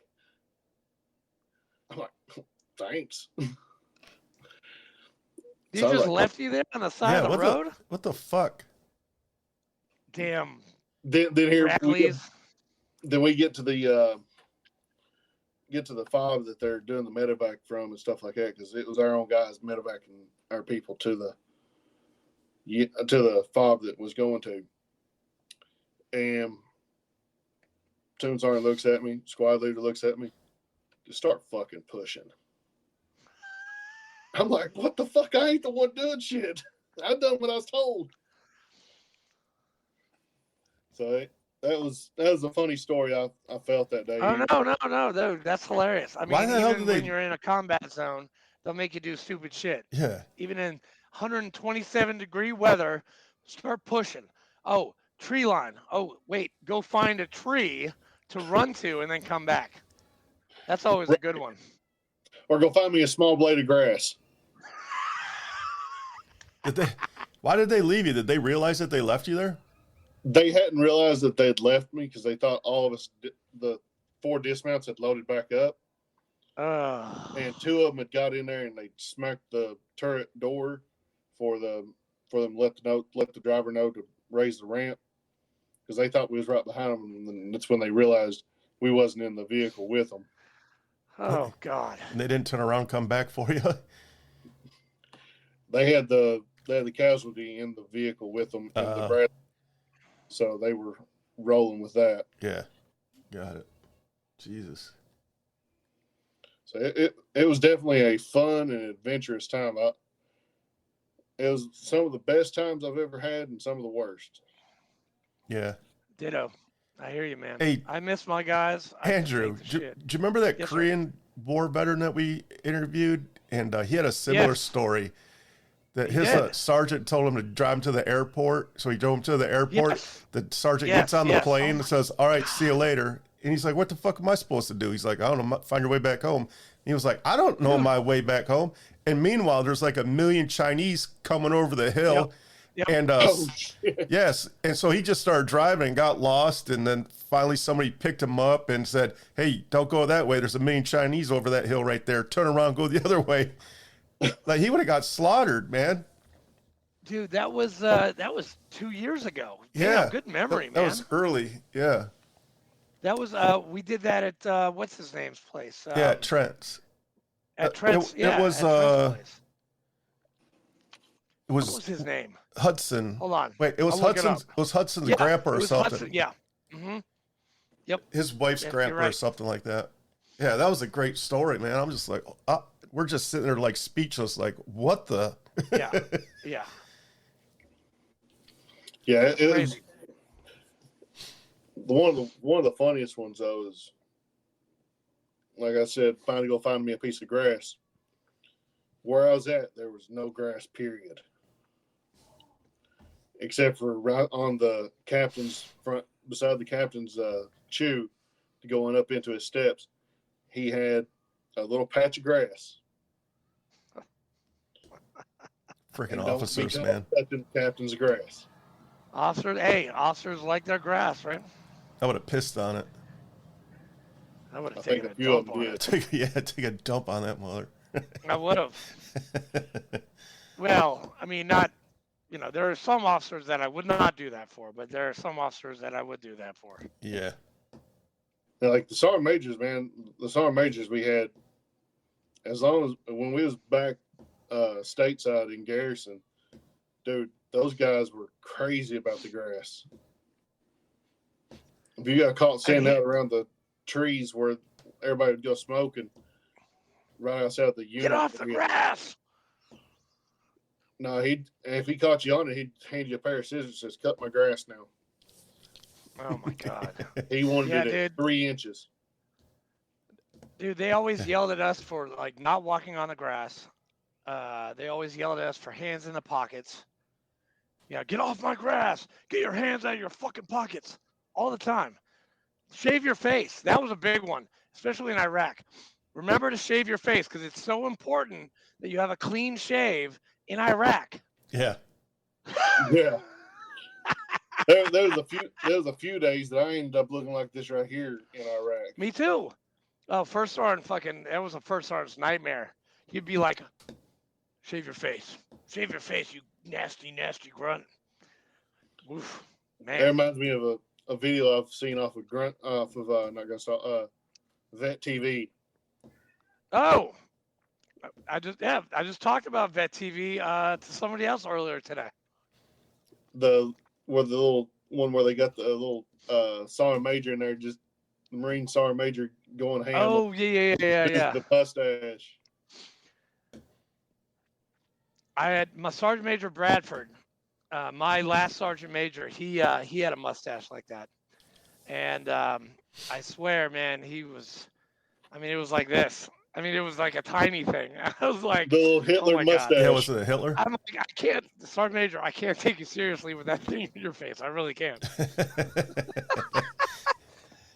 I'm like, thanks. They just left you there on the side of the road? What the fuck? Damn. Then here then we get to the fob that they're doing the medevac from and stuff like that, because it was our own guys medevacing our people to the fob that was going to. And Platoon Sergeant looks at me, squad leader looks at me, just start fucking pushing. I'm like, what the fuck? I ain't the one doing shit. I done what I was told. So that was a funny story I felt that day. Oh no, dude, that's hilarious. I mean, even when you're in a combat zone, they'll make you do stupid shit. Yeah. Even in 127-degree weather, start pushing. Oh, tree line. Oh, wait, go find a tree to run to and then come back. That's always a good one. Or go find me a small blade of grass. Why did they leave you? Did they realize that they left you there? They hadn't realized that they'd left me because they thought all of us, the 4 dismounts, had loaded back up. And 2 of them had got in there and they smacked the turret door for them to let the driver know to raise the ramp, because they thought we was right behind them, and that's when they realized we wasn't in the vehicle with them. Oh God! And they didn't turn around and come back for you? They had the casualty in the vehicle with them in the Bradley, so they were rolling with that. Yeah, got it. Jesus. So it was definitely a fun and adventurous time. It was some of the best times I've ever had and some of the worst. Yeah. Ditto. I hear you, man. Hey, I miss my guys. Andrew, do you remember that Korean War veteran that we interviewed? And he had a similar story. That his sergeant told him to drive him to the airport. So he drove him to the airport. Yes. The sergeant gets on the plane and says, all right, see you later. And he's like, what the fuck am I supposed to do? He's like, I don't know, find your way back home. And he was like, I don't know my way back home. And meanwhile, there's like 1 million Chinese coming over the hill. Yep. And yes. And so he just started driving and got lost. And then finally somebody picked him up and said, hey, don't go that way. There's 1 million Chinese over that hill right there. Turn around, go the other way. Like, he would have got slaughtered, man. Dude, that was 2 years ago. Yeah, damn, good memory, man. That was early. Yeah. That was we did that at what's his name's place? At Trent's. At Trent's. It was Trent's place. It was. What was his name? Hudson. Hold on. Wait, it was Hudson's. It was Hudson's grandpa or something. Hudson, yeah. Mm-hmm. Yep. His wife's grandpa or something like that. Yeah, that was a great story, man. I'm just like, we're just sitting there like speechless, like, what the? Yeah. Yeah, it was. One of the funniest ones though is, like I said, finally go find me a piece of grass. Where I was at, there was no grass, period. Except for right on the captain's front, beside the captain's chew, going up into his steps, he had a little patch of grass. Freaking officers, man. Touching the captain's grass. Officers like their grass, right? I would have pissed on it. I would have taken a dump on it. Take a dump on that mother. I would have. Well, I mean, not, there are some officers that I would not do that for, but there are some officers that I would do that for. Yeah. Like the sergeant majors, man, we had, as long as, when we was back stateside in Garrison, dude, those guys were crazy about the grass. If you got caught standing out around trees where everybody would go smoking right outside the unit. Get off the grass. No, if he caught you on it, he'd hand you a pair of scissors and says, "Cut my grass now." Oh my God. He wanted it dude. at 3 inches. Dude, they always yelled at us for like not walking on the grass. They always yelled at us for hands in the pockets. Yeah, get off my grass. Get your hands out of your fucking pockets. All the time. Shave your face. That was a big one, especially in Iraq. Remember to shave your face because it's so important that you have a clean shave in Iraq. Yeah. Yeah. There was a few days that I ended up looking like this right here in Iraq. Me too. Oh, first sergeant that was a first sergeant's nightmare. He'd be like, shave your face. Shave your face, you nasty, nasty grunt. Oof, man. That reminds me of a video I've seen off of Vet TV. Oh, I just talked about Vet TV to somebody else earlier today. The little one where they got the little sergeant major in there, just the Marine sergeant major going ham. Oh yeah. The mustache. I had my Sergeant Major Bradford, my last Sergeant Major. He had a mustache like that, and I swear, man, it was like this. I mean, it was like a tiny thing. I was like, the little Hitler mustache. God. Yeah, was it a Hitler? I'm like, I can't, Sergeant Major, I can't take you seriously with that thing in your face. I really can't.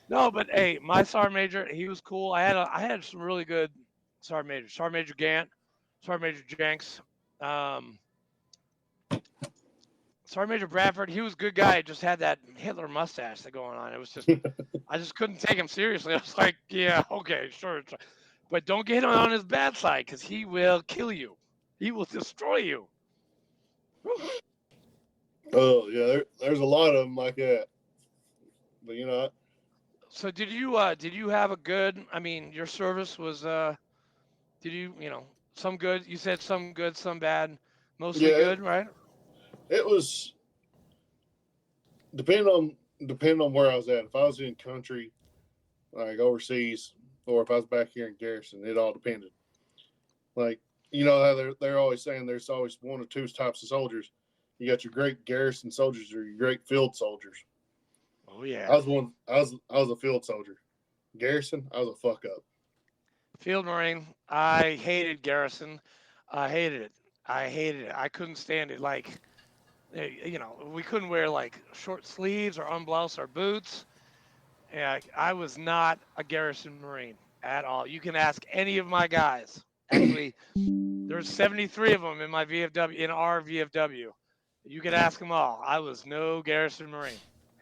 No, but hey, my Sergeant Major, he was cool. I had some really good Sergeant Majors. Sergeant Major Gant, Sergeant Major Jenks. Sergeant Major Bradford, he was a good guy. Just had that Hitler mustache going on. It was just, I just couldn't take him seriously. I was like, yeah, okay, sure. But don't get him on his bad side because he will kill you. He will destroy you. Oh, yeah, there's a lot of them like that. But, you know. So did you have a good, I mean, your service was, did you, some good, you said some good, some bad, mostly good, right? It was depending on where I was at. If I was in country, like overseas, or if I was back here in garrison, it all depended. Like, you know how they're always saying there's always one or two types of soldiers. You got your great garrison soldiers or your great field soldiers. Oh yeah. I was a field soldier. Garrison, I was a fuck up. Field Marine. I hated garrison. I hated it. I couldn't stand it. Like, we couldn't wear like short sleeves or unbloused our boots. And I was not a garrison Marine at all. You can ask any of my guys. Actually, there's 73 of them in my VFW, in our VFW. You can ask them all. I was no garrison Marine.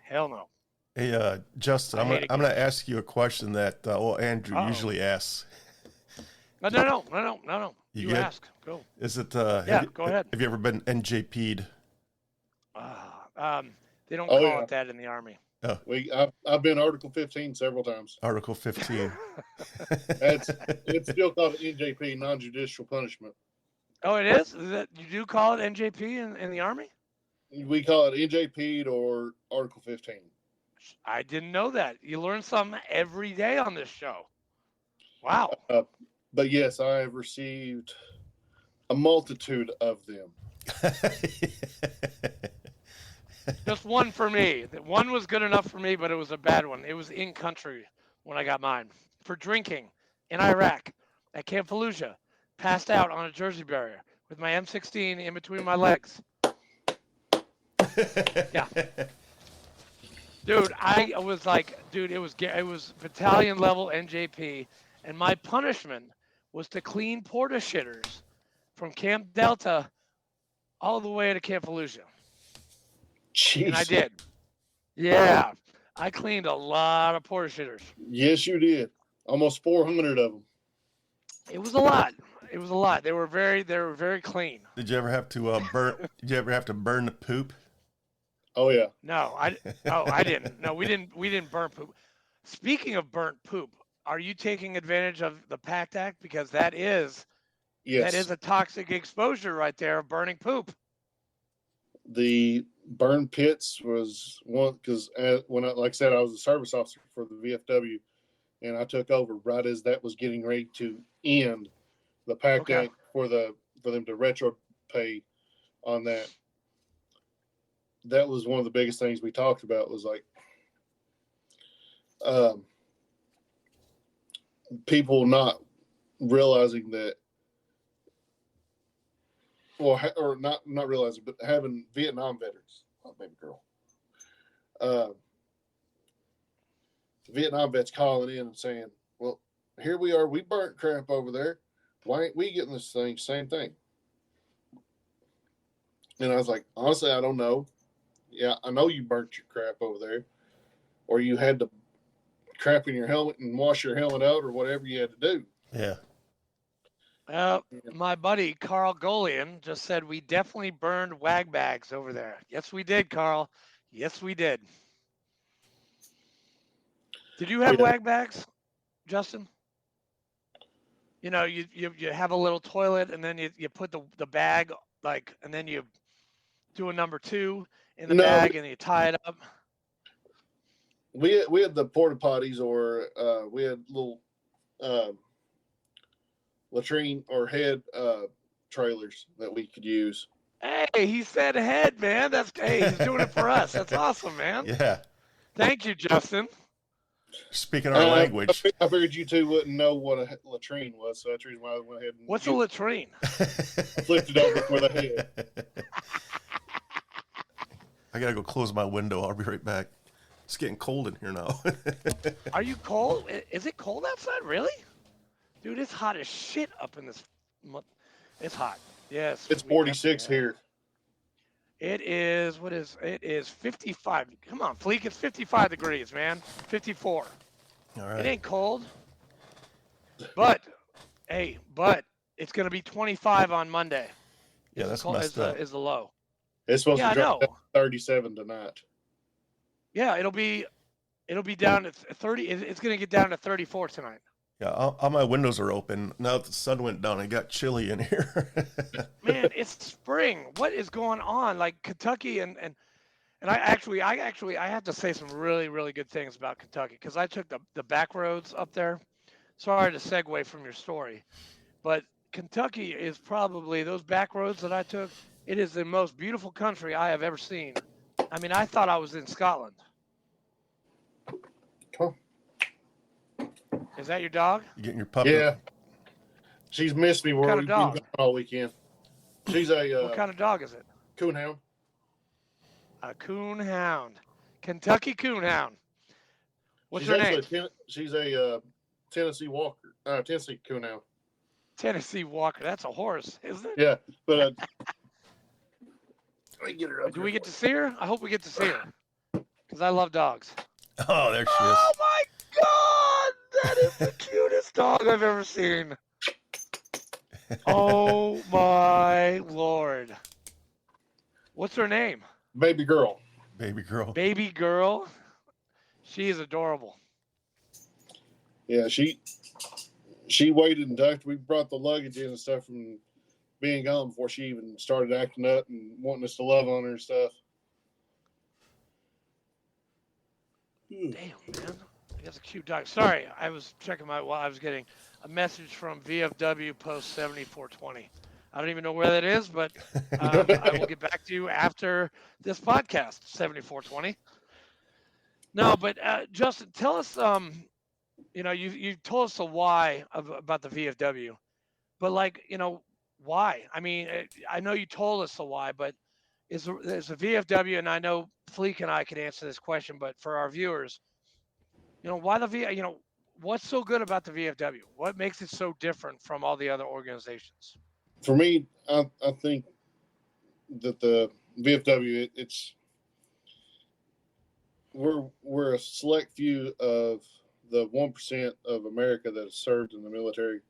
Hell no. Hey, Justin, I'm gonna ask you a question that Andrew usually asks. No. You ask. Go. Is it? Go ahead. Have you ever been NJP'd? They don't call it that in the Army. Oh. I've been Article 15 several times. Article 15. It's still called NJP, non-judicial punishment. Oh, it is? You do call it NJP in the Army? We call it NJP or Article 15. I didn't know that. You learn something every day on this show. Wow. But yes, I have received a multitude of them. Just one for me. One was good enough for me, but it was a bad one. It was in country when I got mine. For drinking in Iraq at Camp Fallujah. Passed out on a Jersey barrier with my M16 in between my legs. Yeah. Dude, I was like, it was battalion level NJP, and my punishment was to clean porta shitters from Camp Delta all the way to Camp Fallujah. Jeez. And I did. Yeah. I cleaned a lot of porta shitters. Yes, you did. Almost 400 of them. It was a lot. They were very clean. Did you ever have to burn? Did you ever have to burn the poop? Oh yeah. No, I didn't. No, we didn't burn poop. Speaking of burnt poop, are you taking advantage of the PACT Act? Because that is a toxic exposure right there of burning poop. The burn pits was one because like I said, I was a service officer for the VFW. and I took over right as that was getting ready to end. The PAC Act for them to retro pay on that. That was one of the biggest things we talked about. Was like people not realizing that, well, or not realizing, but having Vietnam veterans, baby girl, Vietnam vets calling in and saying, well, here we are, we burnt crap over there. Why ain't we getting this thing? Same thing. And I was like, honestly, I don't know. Yeah, I know you burnt your crap over there, or you had to crap in your helmet and wash your helmet out, or whatever you had to do. Yeah. My buddy Carl Golian just said we definitely burned wag bags over there. Yes, we did, Carl. Yes, we did. Did you have wag bags, Justin? You know, you have a little toilet, and then you put the bag, like, and then you do a number 2 in the bag, and you tie it up. We had the porta potties, or we had little latrine or head trailers that we could use. Hey, he said head, man. He's doing it for us. That's awesome, man. Yeah. Thank you, Justin. Speaking our language. I figured you two wouldn't know what a latrine was, so that's the reason why I went ahead and... What's a latrine? I flipped it over for the head. I gotta go close my window. I'll be right back. It's getting cold in here now. Are you cold? Is it cold outside? Really? Dude, it's hot as shit up in this. It's hot. Yes. It's 46 here. It is, it is 55. Come on, Fleek, it's 55 degrees, man. 54. All right. It ain't cold. But it's going to be 25 on Monday. Yeah, that's messed up. Is the low. It's supposed to drop down to 37 tonight. Yeah, it'll be down to 30. It's going to get down to 34 tonight. Yeah, all my windows are open. Now that the sun went down, it got chilly in here. Man, it's spring. What is going on? Like Kentucky and I have to say some really, really good things about Kentucky, because I took the back roads up there. Sorry to segue from your story, but Kentucky is probably, those back roads that I took, it is the most beautiful country I have ever seen. I mean, I thought I was in Scotland. Huh. Is that your dog? You getting your puppy? Yeah. She's missed me where we've been gone all weekend. She's a... what kind of dog is it? Coonhound. A coonhound. Kentucky coonhound. What's her name? She's a Tennessee Walker. Tennessee coonhound. Tennessee Walker. That's a horse, isn't it? Yeah, but... let me get her up. Do we get to see her? I hope we get to see her, because I love dogs. Oh, there she is. Oh, my God! That is the cutest dog I've ever seen. Oh, my Lord. What's her name? Baby girl. Baby girl. Baby girl. She is adorable. Yeah, she waited and ducked. We brought the luggage in and stuff from being gone before she even started acting up and wanting us to love on her and stuff. Damn, man. That's a cute dog. Sorry, I was checking I was getting a message from VFW Post 7420. I don't even know where that is, but I will get back to you after this podcast, 7420. No, but Justin, tell us, you told us the why about the VFW, but why? I mean, I know you told us the why, but there's a VFW, and I know Fleek and I can answer this question, but for our viewers, why what's so good about the VFW? What makes it so different from all the other organizations? For me, I think that the VFW, we're a select few of the 1% of America that has served in the military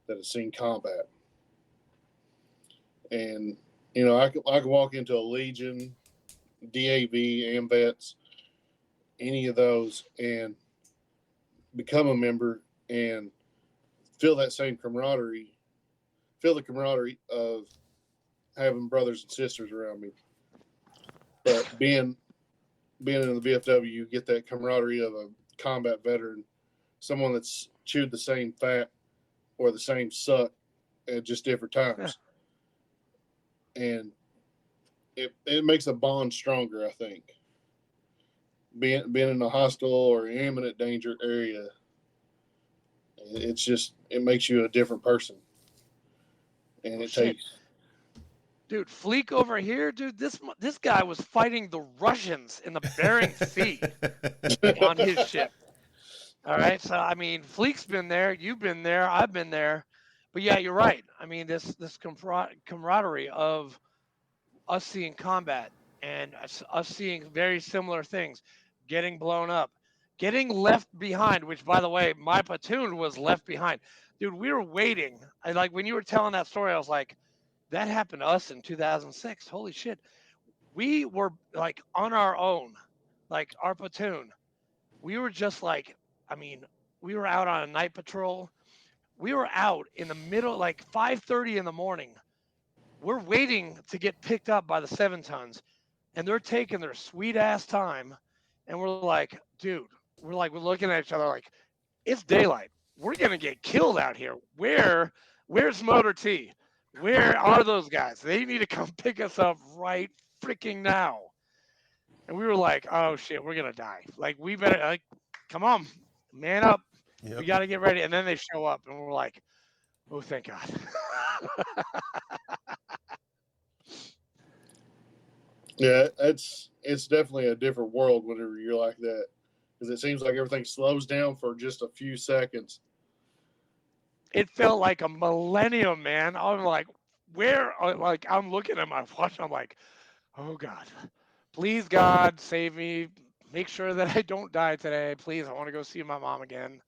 that has seen combat. And, I could walk into a Legion, DAV, AMVETS, any of those, and become a member and feel that same camaraderie, feel the camaraderie of having brothers and sisters around me. But being in the VFW, you get that camaraderie of a combat veteran someone that's chewed the same fat or the same suck at just different times. And it makes a bond stronger, I think. Being in a hostile or imminent danger area, it makes you a different person. And it takes. Dude, Fleek over here, dude. This guy was fighting the Russians in the Bering Sea on his ship. All right, so I mean, Fleek's been there, you've been there, I've been there, but yeah, you're right. I mean, this camaraderie of us seeing combat and us seeing very similar things, getting blown up, getting left behind. Which, by the way, my platoon was left behind. Dude, we were waiting. When you were telling that story, I was like, that happened to us in 2006. Holy shit. We were like on our own, like our platoon. We were just like, I mean, we were out on a night patrol. We were out in the middle, like 5:30 in the morning. We're waiting to get picked up by the 7 tons, and they're taking their sweet ass time. And we're like, dude, we're looking at each other like, it's daylight. We're going to get killed out here. Where's Motor T? Where are those guys? They need to come pick us up right freaking now. And we were like, oh shit, we're going to die. Like, we better, come on, man up. Yep. We got to get ready. And then they show up and we're like, oh, thank God. Yeah, it's definitely a different world whenever you're like that, because it seems like everything slows down for just a few seconds. It felt like a millennium, man. I'm like, I'm looking at my watch. I'm like, oh God, please God save me. Make sure that I don't die today. Please, I want to go see my mom again.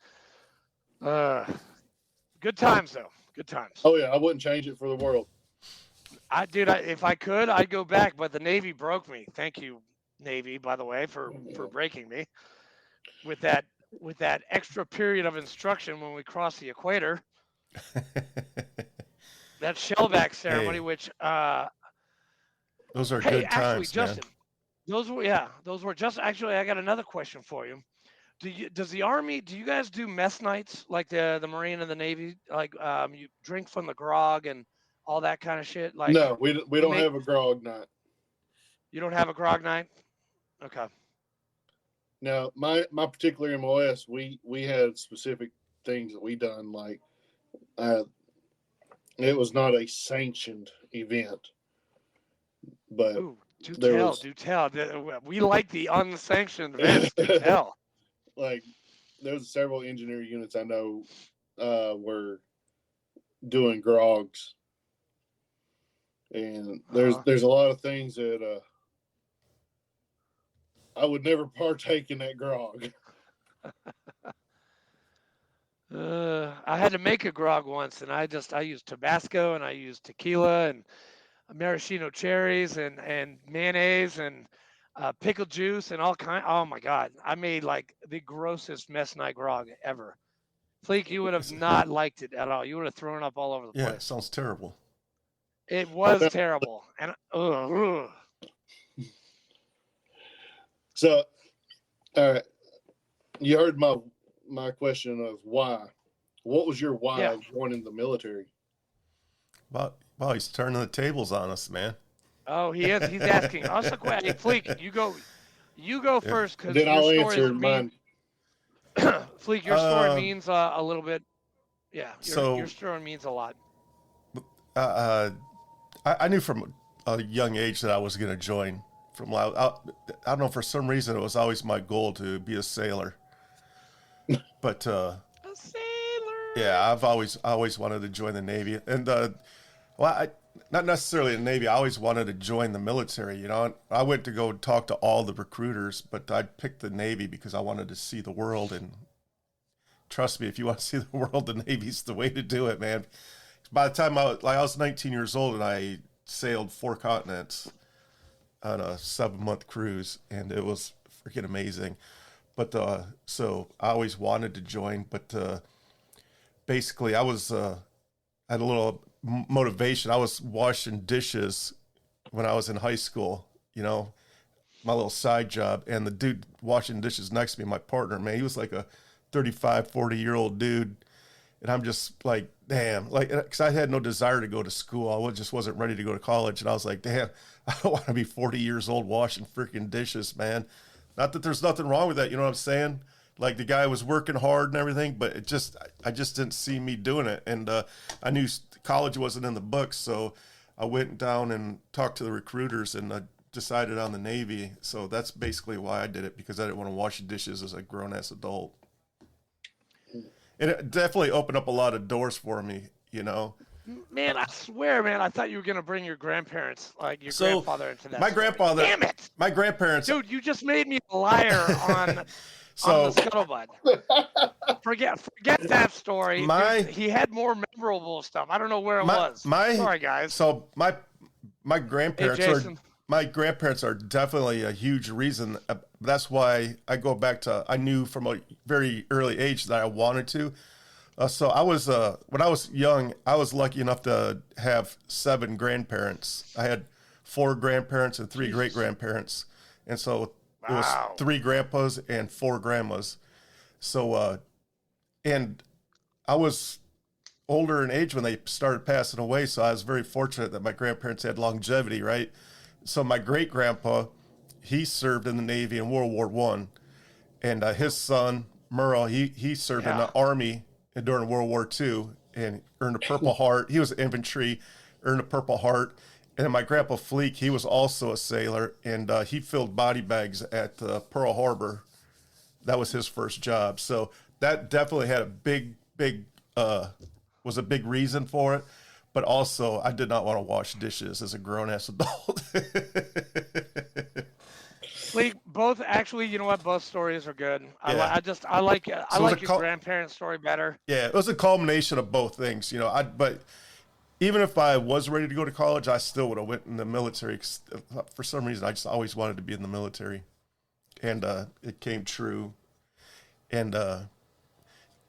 Good times though. Good times. Oh yeah, I wouldn't change it for the world. If I could, I'd go back, but the Navy broke me. Thank you, Navy, by the way, for breaking me with that extra period of instruction when we crossed the equator. That shellback ceremony, which those are good actually, times, Justin, man. those were just actually. I got another question for you. Does the Army? Do you guys do mess nights like the Marine and the Navy? Like you drink from the grog and all that kind of shit? Like, no, we don't have a grog night. You don't have a grog night? Okay. Now, my particular MOS, we had specific things that we done. Like, it was not a sanctioned event, but do tell. We like the unsanctioned events. Do tell. Like, there's several engineer units I know were doing grogs, and there's a lot of things that I would never partake in that grog. I had to make a grog once, and I used Tabasco and I used tequila and maraschino cherries and mayonnaise and pickle juice and all kind. Oh my God! I made like the grossest mess night grog ever. Fleek, you would have not liked it at all. You would have thrown up all over the place. Yeah, it sounds terrible. It was terrible, and So, you heard my question of why. What was your why of joining the military? Wow, he's turning the tables on us, man. Oh, he is. He's asking us a question. Hey, Fleek, you go first, because then I'll answer mine. Fleek, your story means a little bit. Yeah, your story means a lot. I knew from a young age that I was going to join. I don't know, for some reason it was always my goal to be a sailor. But a sailor. Yeah, I've always wanted to join the Navy, and not necessarily the Navy. I always wanted to join the military. You know, I went to go talk to all the recruiters, but I picked the Navy because I wanted to see the world. And trust me, if you want to see the world, the Navy's the way to do it, man. By the time I was 19 years old, and I sailed 4 continents on a 7-month cruise, and it was freaking amazing. But so I always wanted to join, but basically I was had a little motivation. I was washing dishes when I was in high school, you know, my little side job, and the dude washing dishes next to me, my partner, man, he was like a 35, 40-year-old dude. And I'm just like, damn, like, because I had no desire to go to school. Just wasn't ready to go to college. And I was like, damn, I don't want to be 40 years old washing freaking dishes, man. Not that there's nothing wrong with that. You know what I'm saying? Like, the guy was working hard and everything, but I just didn't see me doing it. And I knew college wasn't in the books. So I went down and talked to the recruiters and decided on the Navy. So that's basically why I did it, because I didn't want to wash dishes as a grown-ass adult. And it definitely opened up a lot of doors for me, you know. Man, I swear, man, I thought you were going to bring your grandparents, like your grandfather into that. My grandfather. Damn it. My grandparents. Dude, you just made me a liar on the Scuttlebutt. Forget that story. Dude, he had more memorable stuff. I don't know where it was. Sorry, guys. So my grandparents my grandparents are definitely a huge reason. That's why I go back to, I knew from a very early age that I wanted to. So I was, when I was young, I was lucky enough to have 7 grandparents. I had 4 grandparents and 3 great-grandparents. And so it was 3 grandpas and 4 grandmas. So, and I was older in age when they started passing away. So I was very fortunate that my grandparents had longevity, right? So my great-grandpa, he served in the Navy in World War I. And his son, Merle, he served in the Army during World War II and earned a Purple Heart. He was infantry, earned a Purple Heart. And then my grandpa Fleek, he was also a sailor, and he filled body bags at Pearl Harbor. That was his first job. So that definitely had was a big reason for it. But also, I did not want to wash dishes as a grown-ass adult. Both, actually, you know what? Both stories are good. Yeah. I like your grandparents' story better. Yeah, it was a culmination of both things, you know. But even if I was ready to go to college, I still would have went in the military. For some reason, I just always wanted to be in the military, and it came true. And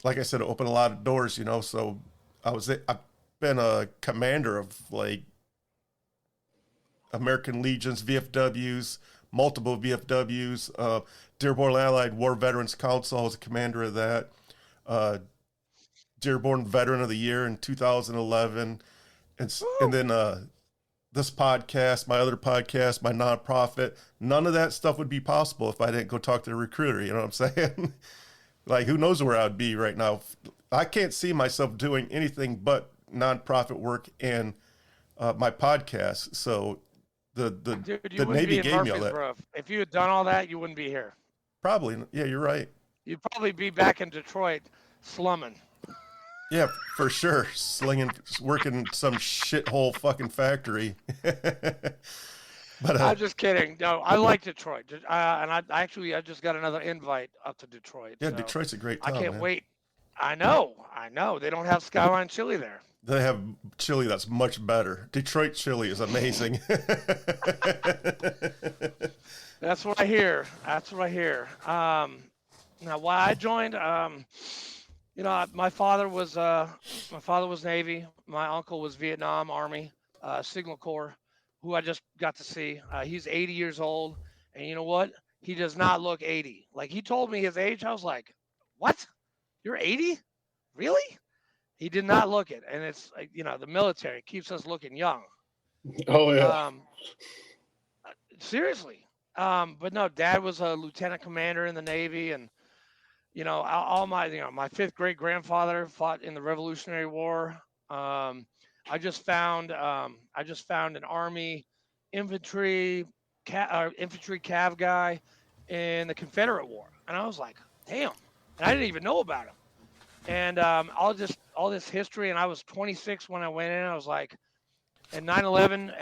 like I said, it opened a lot of doors, you know. So I've been a commander of like American Legions, VFWs, multiple VFWs, Dearborn Allied War Veterans Council. I was a commander of that. Dearborn Veteran of the Year in 2011. And then this podcast, my other podcast, my nonprofit, none of that stuff would be possible if I didn't go talk to the recruiter. You know what I'm saying? Like, who knows where I'd be right now. I can't see myself doing anything but nonprofit work and my podcast. So the Navy gave me all that. If you had done all that, you wouldn't be here. Probably. Yeah, you're right. You'd probably be back in Detroit slumming. Yeah, for sure. Working some shithole fucking factory. But I'm just kidding. No, I like Detroit. And I just got another invite up to Detroit. Yeah, so Detroit's a great town. I can't wait. I know. They don't have Skyline chili there. They have chili that's much better. Detroit chili is amazing. That's what I hear. Now, why I joined, you know, my father was Navy. My uncle was Vietnam Army, Signal Corps, who I just got to see. He's 80 years old, and you know what? He does not look 80. Like, he told me his age. I was like, "What? You're 80? Really?" He did not look it, and it's like, you know, the military keeps us looking young. Oh yeah. Seriously. But no, Dad was a lieutenant commander in the Navy, and you know, all my, you know, my 5th great grandfather fought in the Revolutionary War. I just found an Army infantry cav guy in the Confederate War, and I was like, damn, and I didn't even know about him. And all this history, and I was 26 when I went in. I was like, and 9/11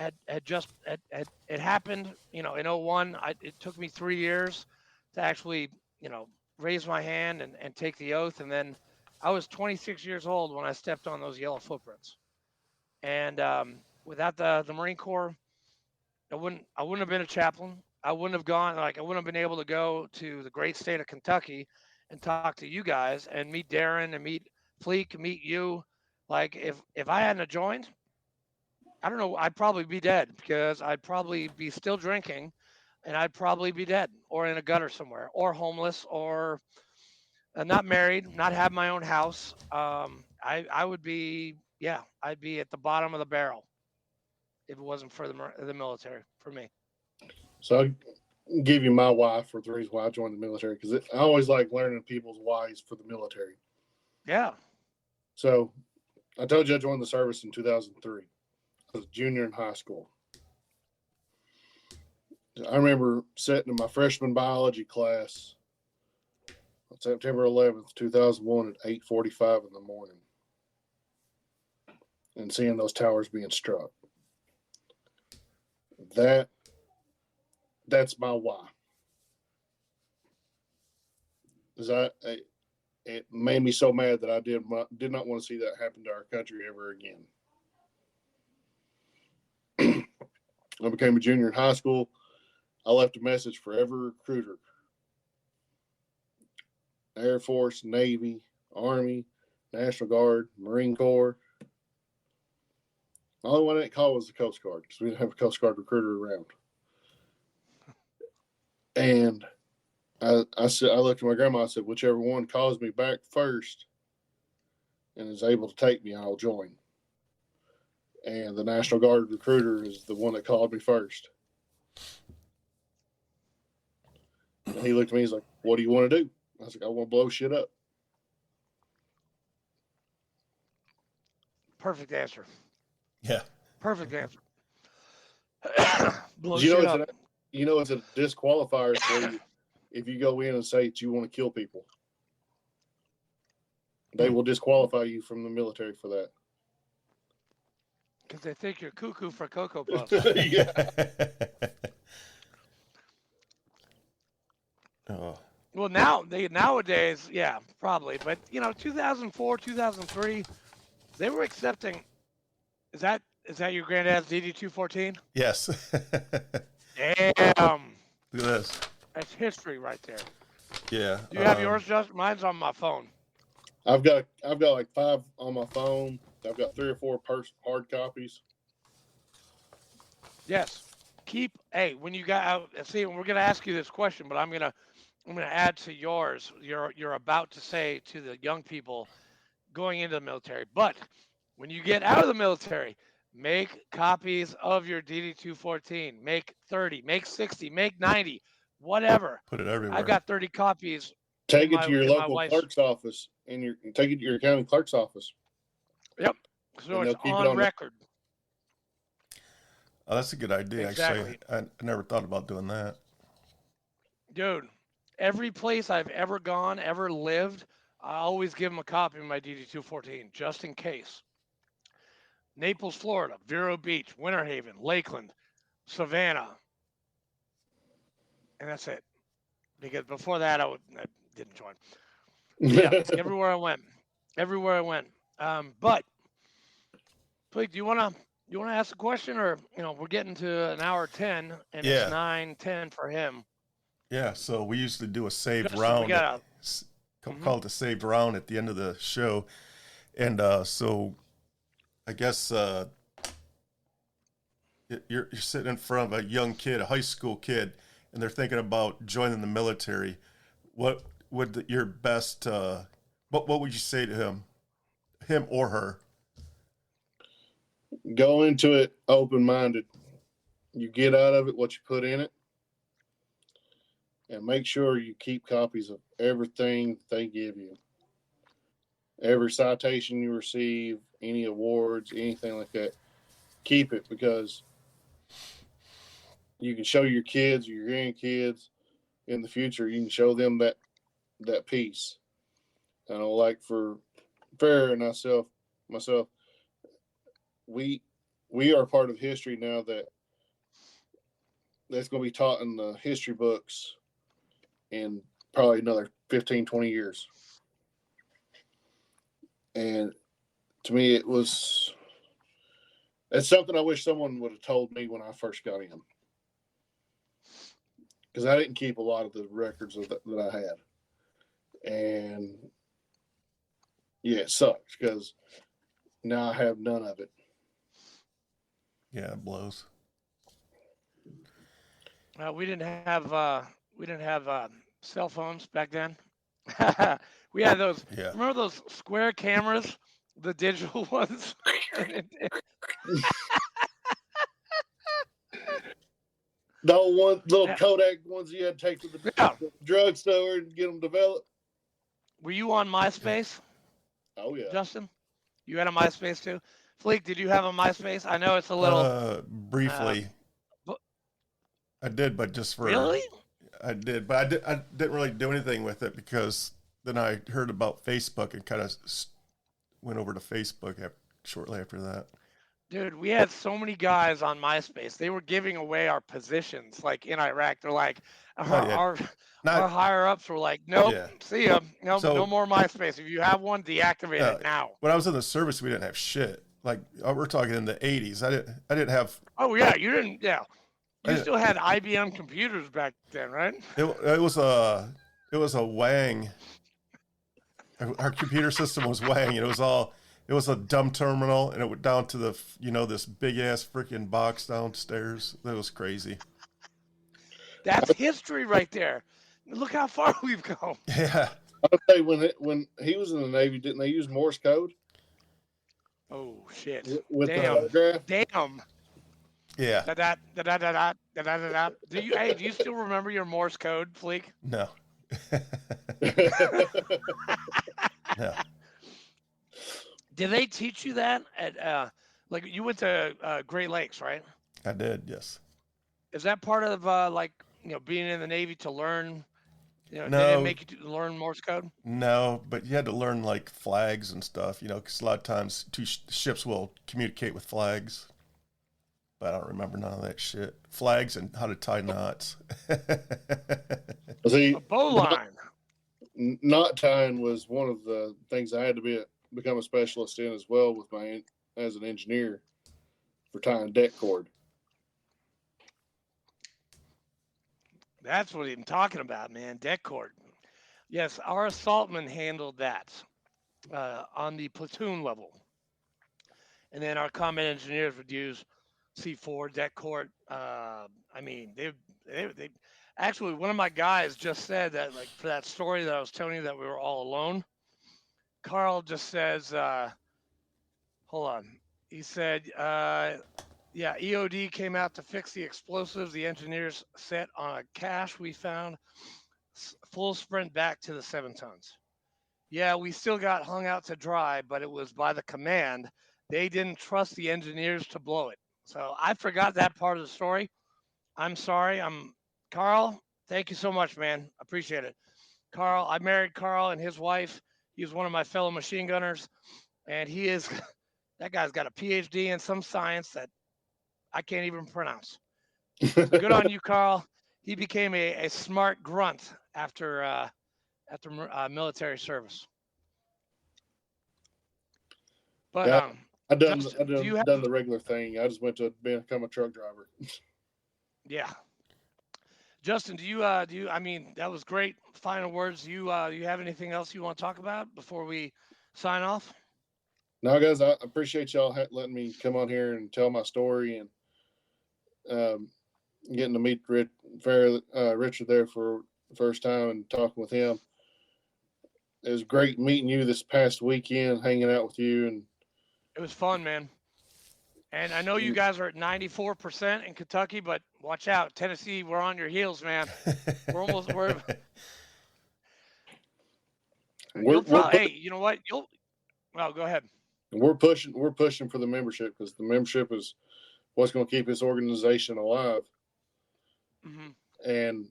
had happened, you know, in 01. It took me 3 years to actually, you know, raise my hand and take the oath. And then I was 26 years old when I stepped on those yellow footprints. And without the Marine Corps, I wouldn't have been a chaplain. I wouldn't have been able to go to the great state of Kentucky and talk to you guys and meet Darren and meet Fleek, meet you. Like, if I hadn't joined, I don't know, I'd probably be dead, because I'd probably be still drinking, and I'd probably be dead or in a gutter somewhere, or homeless, or not married, not have my own house. I would be, I'd be at the bottom of the barrel if it wasn't for the military for me. So I'll give you my why for the reason why I joined the military, because I always like learning people's whys for the military. Yeah. So I told you I joined the service in 2003. I was a junior in high school. I remember sitting in my freshman biology class on September 11th, 2001 at 8:45 in the morning and seeing those towers being struck. That's my why. Because it made me so mad that I did not want to see that happen to our country ever again. I became a junior in high school. I left a message for every recruiter: Air Force, Navy, Army, National Guard, Marine Corps. The only one I didn't call was the Coast Guard, because we didn't have a Coast Guard recruiter around. And I looked at my grandma. I said, whichever one calls me back first and is able to take me, I'll join. And the National Guard recruiter is the one that called me first. And he looked at me. He's like, "What do you want to do?" I was like, "I want to blow shit up." Perfect answer. Yeah. Perfect answer. Blow You shit know, up. it's a disqualifier for you if you go in and say that you want to kill people. They will disqualify you from the military for that. Because they think you're cuckoo for Cocoa Puffs. Yeah. Oh. Well, nowadays, yeah, probably. But 2004, 2003, they were accepting. Is that your granddad's DD-214? Yes. Damn. Look at this. That's history right there. Yeah. Do you have yours, Justin? Mine's on my phone. I've got like 5 on my phone. I've got 3 or 4 hard copies. Yes. When you got out, see, we're gonna ask you this question, but I'm gonna add to yours. You're about to say to the young people going into the military, but when you get out of the military, make copies of your DD-214. Make 30, make 60, make 90, whatever. Put it everywhere. I've got 30 copies. Take it to your local clerk's office, and take it to your county clerk's office. Yep. So it's on record. Oh, that's a good idea. Exactly. Actually, I never thought about doing that. Dude, every place I've ever gone, ever lived, I always give them a copy of my DD-214, just in case. Naples, Florida, Vero Beach, Winter Haven, Lakeland, Savannah. And that's it. Because before that, I didn't join. Yeah, everywhere I went. But, please, do you want to ask a question, or we're getting to an hour 10, and it's 9:10 for him. Yeah, so we usually do a saved round. Call it a saved round at the end of the show, and so I guess you're sitting in front of a young kid, a high school kid, and they're thinking about joining the military. What would your best? What would you say to him or her? Go into it open-minded. You get out of it what you put in it, and make sure you keep copies of everything they give you. Every citation you receive, any awards, anything like that, keep it, because you can show your kids or your grandkids in the future. You can show them that piece. I know, like for Farrah and myself, we are part of history now that's going to be taught in the history books in probably another 15, 20 years. And to me, it's something I wish someone would have told me when I first got in, because I didn't keep a lot of the records that I had. And yeah, it sucks, because now I have none of it. Yeah, it blows. We didn't have cell phones back then. We had those. Yeah. Remember those square cameras, the digital ones? The one little Yeah. Kodak ones you had to take to the drugstore and get them developed. Were you on MySpace, Oh yeah. Justin? You had a MySpace too? Fleek, did you have a MySpace? I know it's a little. Briefly. But, I did, but just for. really? I did, but I didn't really do anything with it because then I heard about Facebook and kind of went over to Facebook shortly after that. Dude, we had so many guys on MySpace. They were giving away our positions, like in Iraq. They're like, our higher ups were like, nope, see ya. Nope, no more MySpace. If you have one, deactivate it now. When I was in the service, we didn't have shit. Like we're talking in the 80s. I didn't have. Oh yeah, you didn't. Yeah, you still had IBM computers back then, right? It was a Wang. Our computer system was Wang. It was a dumb terminal, and it went down to the this big ass freaking box downstairs. That was crazy. That's history right there. Look how far we've come. Yeah. I'll tell you, when he was in the Navy, didn't they use Morse code? Oh shit! With Damn. the Damn. Yeah. Do you still remember your Morse code, Fleek? No. No. Did they teach you that at like you went to Great Lakes, right? I did, yes. Is that part of being in the Navy to learn? No. Did it make you learn Morse code? No, but you had to learn like flags and stuff, because a lot of times two ships will communicate with flags. But I don't remember none of that shit. Flags and how to tie knots. See, a bowline. Knot tying was one of the things I had to become a specialist in as well as an engineer for tying deck cord. That's what I'm talking about, man. Deck cord. Yes, our assaultman handled that on the platoon level. And then our combat engineers would use C4, deck cord. They actually, one of my guys just said that, like, for that story that I was telling you that we were all alone, Carl just says, hold on. He said, yeah, EOD came out to fix the explosives the engineers set on a cache we found. Full sprint back to the 7 tons. Yeah, we still got hung out to dry, but it was by the command. They didn't trust the engineers to blow it. So I forgot that part of the story. I'm sorry. Carl, thank you so much, man. Appreciate it. Carl, I married Carl and his wife. He was one of my fellow machine gunners. And that guy's got a PhD in some science that I can't even pronounce. So good on you, Carl. He became a smart grunt after military service. But yeah, I done the regular thing. I just went to become a truck driver. Yeah. Justin, do you? I mean, that was great. Final words. You have anything else you want to talk about before we sign off? No, guys, I appreciate y'all letting me come on here and tell my story and getting to meet Richard there for the first time and talking with him. It was great meeting you this past weekend, hanging out with you, and it was fun, man. And I know you guys are at 94% in Kentucky, but watch out, Tennessee. We're on your heels, man. Hey, you know what? Well, go ahead. We're pushing for the membership because the membership is what's going to keep this organization alive. Mm-hmm. And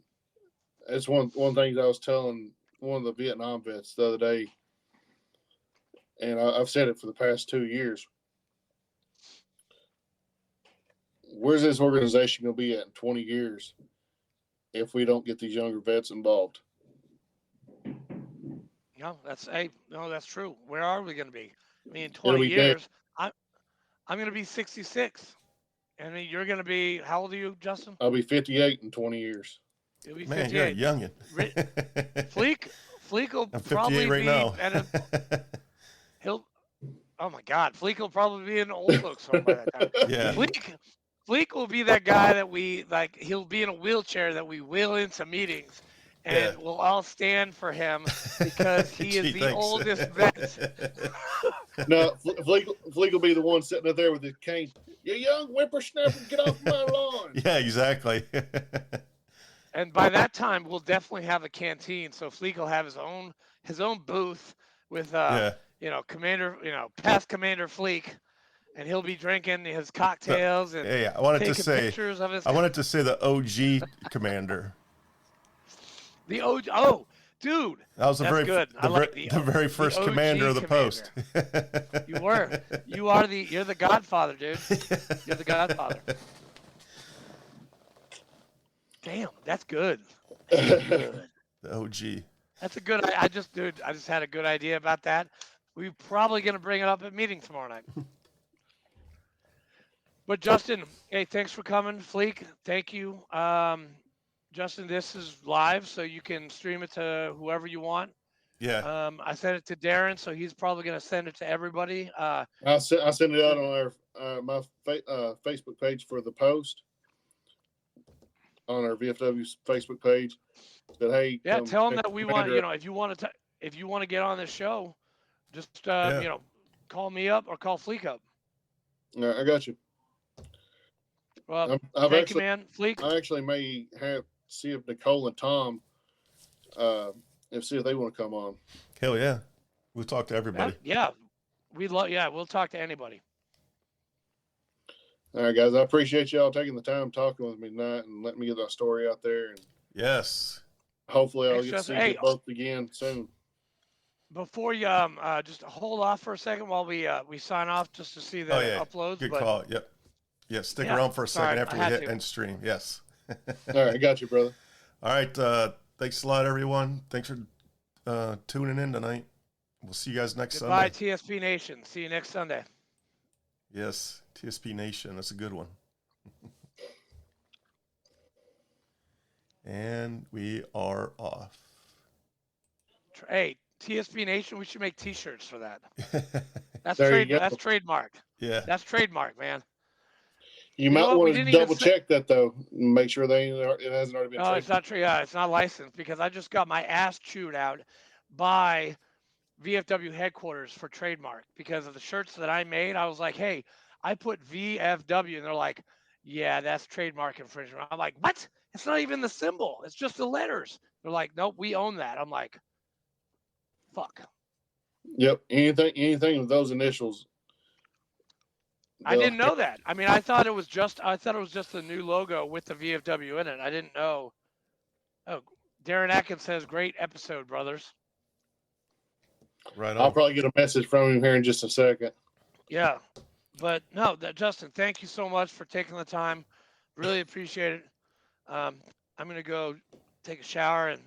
it's one thing that I was telling one of the Vietnam vets the other day, and I've said it for the past 2 years. Where's this organization going to be at in 20 years if we don't get these younger vets involved? No, that's true. Where are we going to be? I mean, in 20 years, I'm going to be 66. I mean, you're going to be, how old are you, Justin? I'll be 58 in 20 years. You'll be 58. Man, you're a youngin'. Fleek will I'm 58 probably right be now. Oh my God, Fleek will probably be an old folks home by that time. Yeah. Fleek will be that guy that we, like, he'll be in a wheelchair that we wheel into meetings, and we'll all stand for him because he is the oldest vet. No, Fleek will be the one sitting up there with his cane. You young whippersnapper, get off my lawn. Yeah, exactly. And by that time, we'll definitely have a canteen. So Fleek will have his own booth with Commander, past Commander Fleek, and he'll be drinking his cocktails and I wanted taking to say pictures of his. I wanted to say the OG Commander. The OG. Oh, dude, that was the very first commander of the post. You're the Godfather, dude. You're the Godfather. Damn, that's good. That's good. The OG. That's a good. I just had a good idea about that. We're probably gonna bring it up at meeting tomorrow night. But Justin, hey, thanks for coming. Fleek, thank you. Justin, this is live, so you can stream it to whoever you want. Yeah. I sent it to Darren, so he's probably going to send it to everybody. I send it out on our my Facebook page for the post on our VFW's Facebook page. But hey, yeah, tell them that we want. If you want to get on this show, just call me up or call Fleek up. I got you. Well, thank you, man. Fleek. I actually may see if Nicole and Tom, see if they want to come on. Hell yeah, we'll talk to everybody. We'll talk to anybody. All right, guys. I appreciate y'all taking the time talking with me tonight and letting me get that story out there. And yes, hopefully I'll get to see you both again soon. Before you just hold off for a second while we sign off just to see that it uploads. Good call. Yep. Yeah, stick around for a second after we hit end stream. Yes. All right, I got you, brother. All right, thanks a lot, everyone. Thanks for tuning in tonight. We'll see you guys next Sunday. Goodbye, TSP Nation. See you next Sunday. Yes, TSP Nation. That's a good one. And we are off. Hey, TSP Nation, we should make T-shirts for that. That's trademarked. Yeah. That's trademark, man. You might want to double check that though. Make sure it hasn't already been. No, it's not true. Yeah, it's not licensed because I just got my ass chewed out by VFW headquarters for trademark because of the shirts that I made. I was like, hey, I put VFW, and they're like, yeah, that's trademark infringement. I'm like, what? It's not even the symbol. It's just the letters. They're like, nope, we own that. I'm like, fuck. Yep. Anything with those initials. I didn't know that. I mean, I thought it was just the new logo with the VFW in it. I didn't know. Oh, Darren Atkins says, great episode, brothers. Right on. I'll probably get a message from him here in just a second. Yeah. But no, Justin, thank you so much for taking the time. Really appreciate it. I'm going to go take a shower and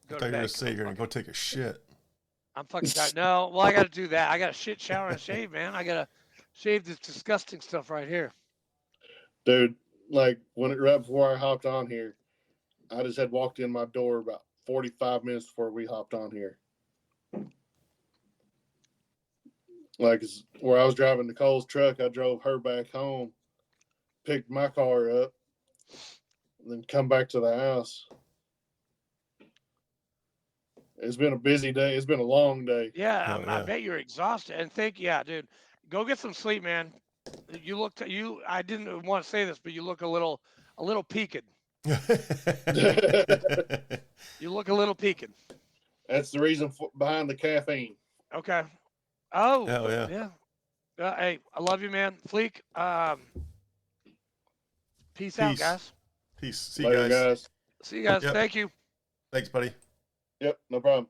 go to bed. I thought you were going to say you're going to go take a shit. I'm fucking tired. No, well, I got to do that. I got to shit, shower, and shave, man. I got to shave this disgusting stuff right here. Dude, like right before I hopped on here, I just had walked in my door about 45 minutes before we hopped on here. Like where I was driving Nicole's truck, I drove her back home, picked my car up, and then come back to the house. It's been a busy day. It's been a long day. Yeah, I bet you're exhausted. And dude, go get some sleep, man. I didn't want to say this, but you look a little peaked. You look a little peaked. That's the reason behind the caffeine. Okay. Oh, hell yeah. Hey, I love you, man. Fleek, peace out, guys. Peace. See you guys. See you guys. Yep. Thank you. Thanks, buddy. Yep, no problem.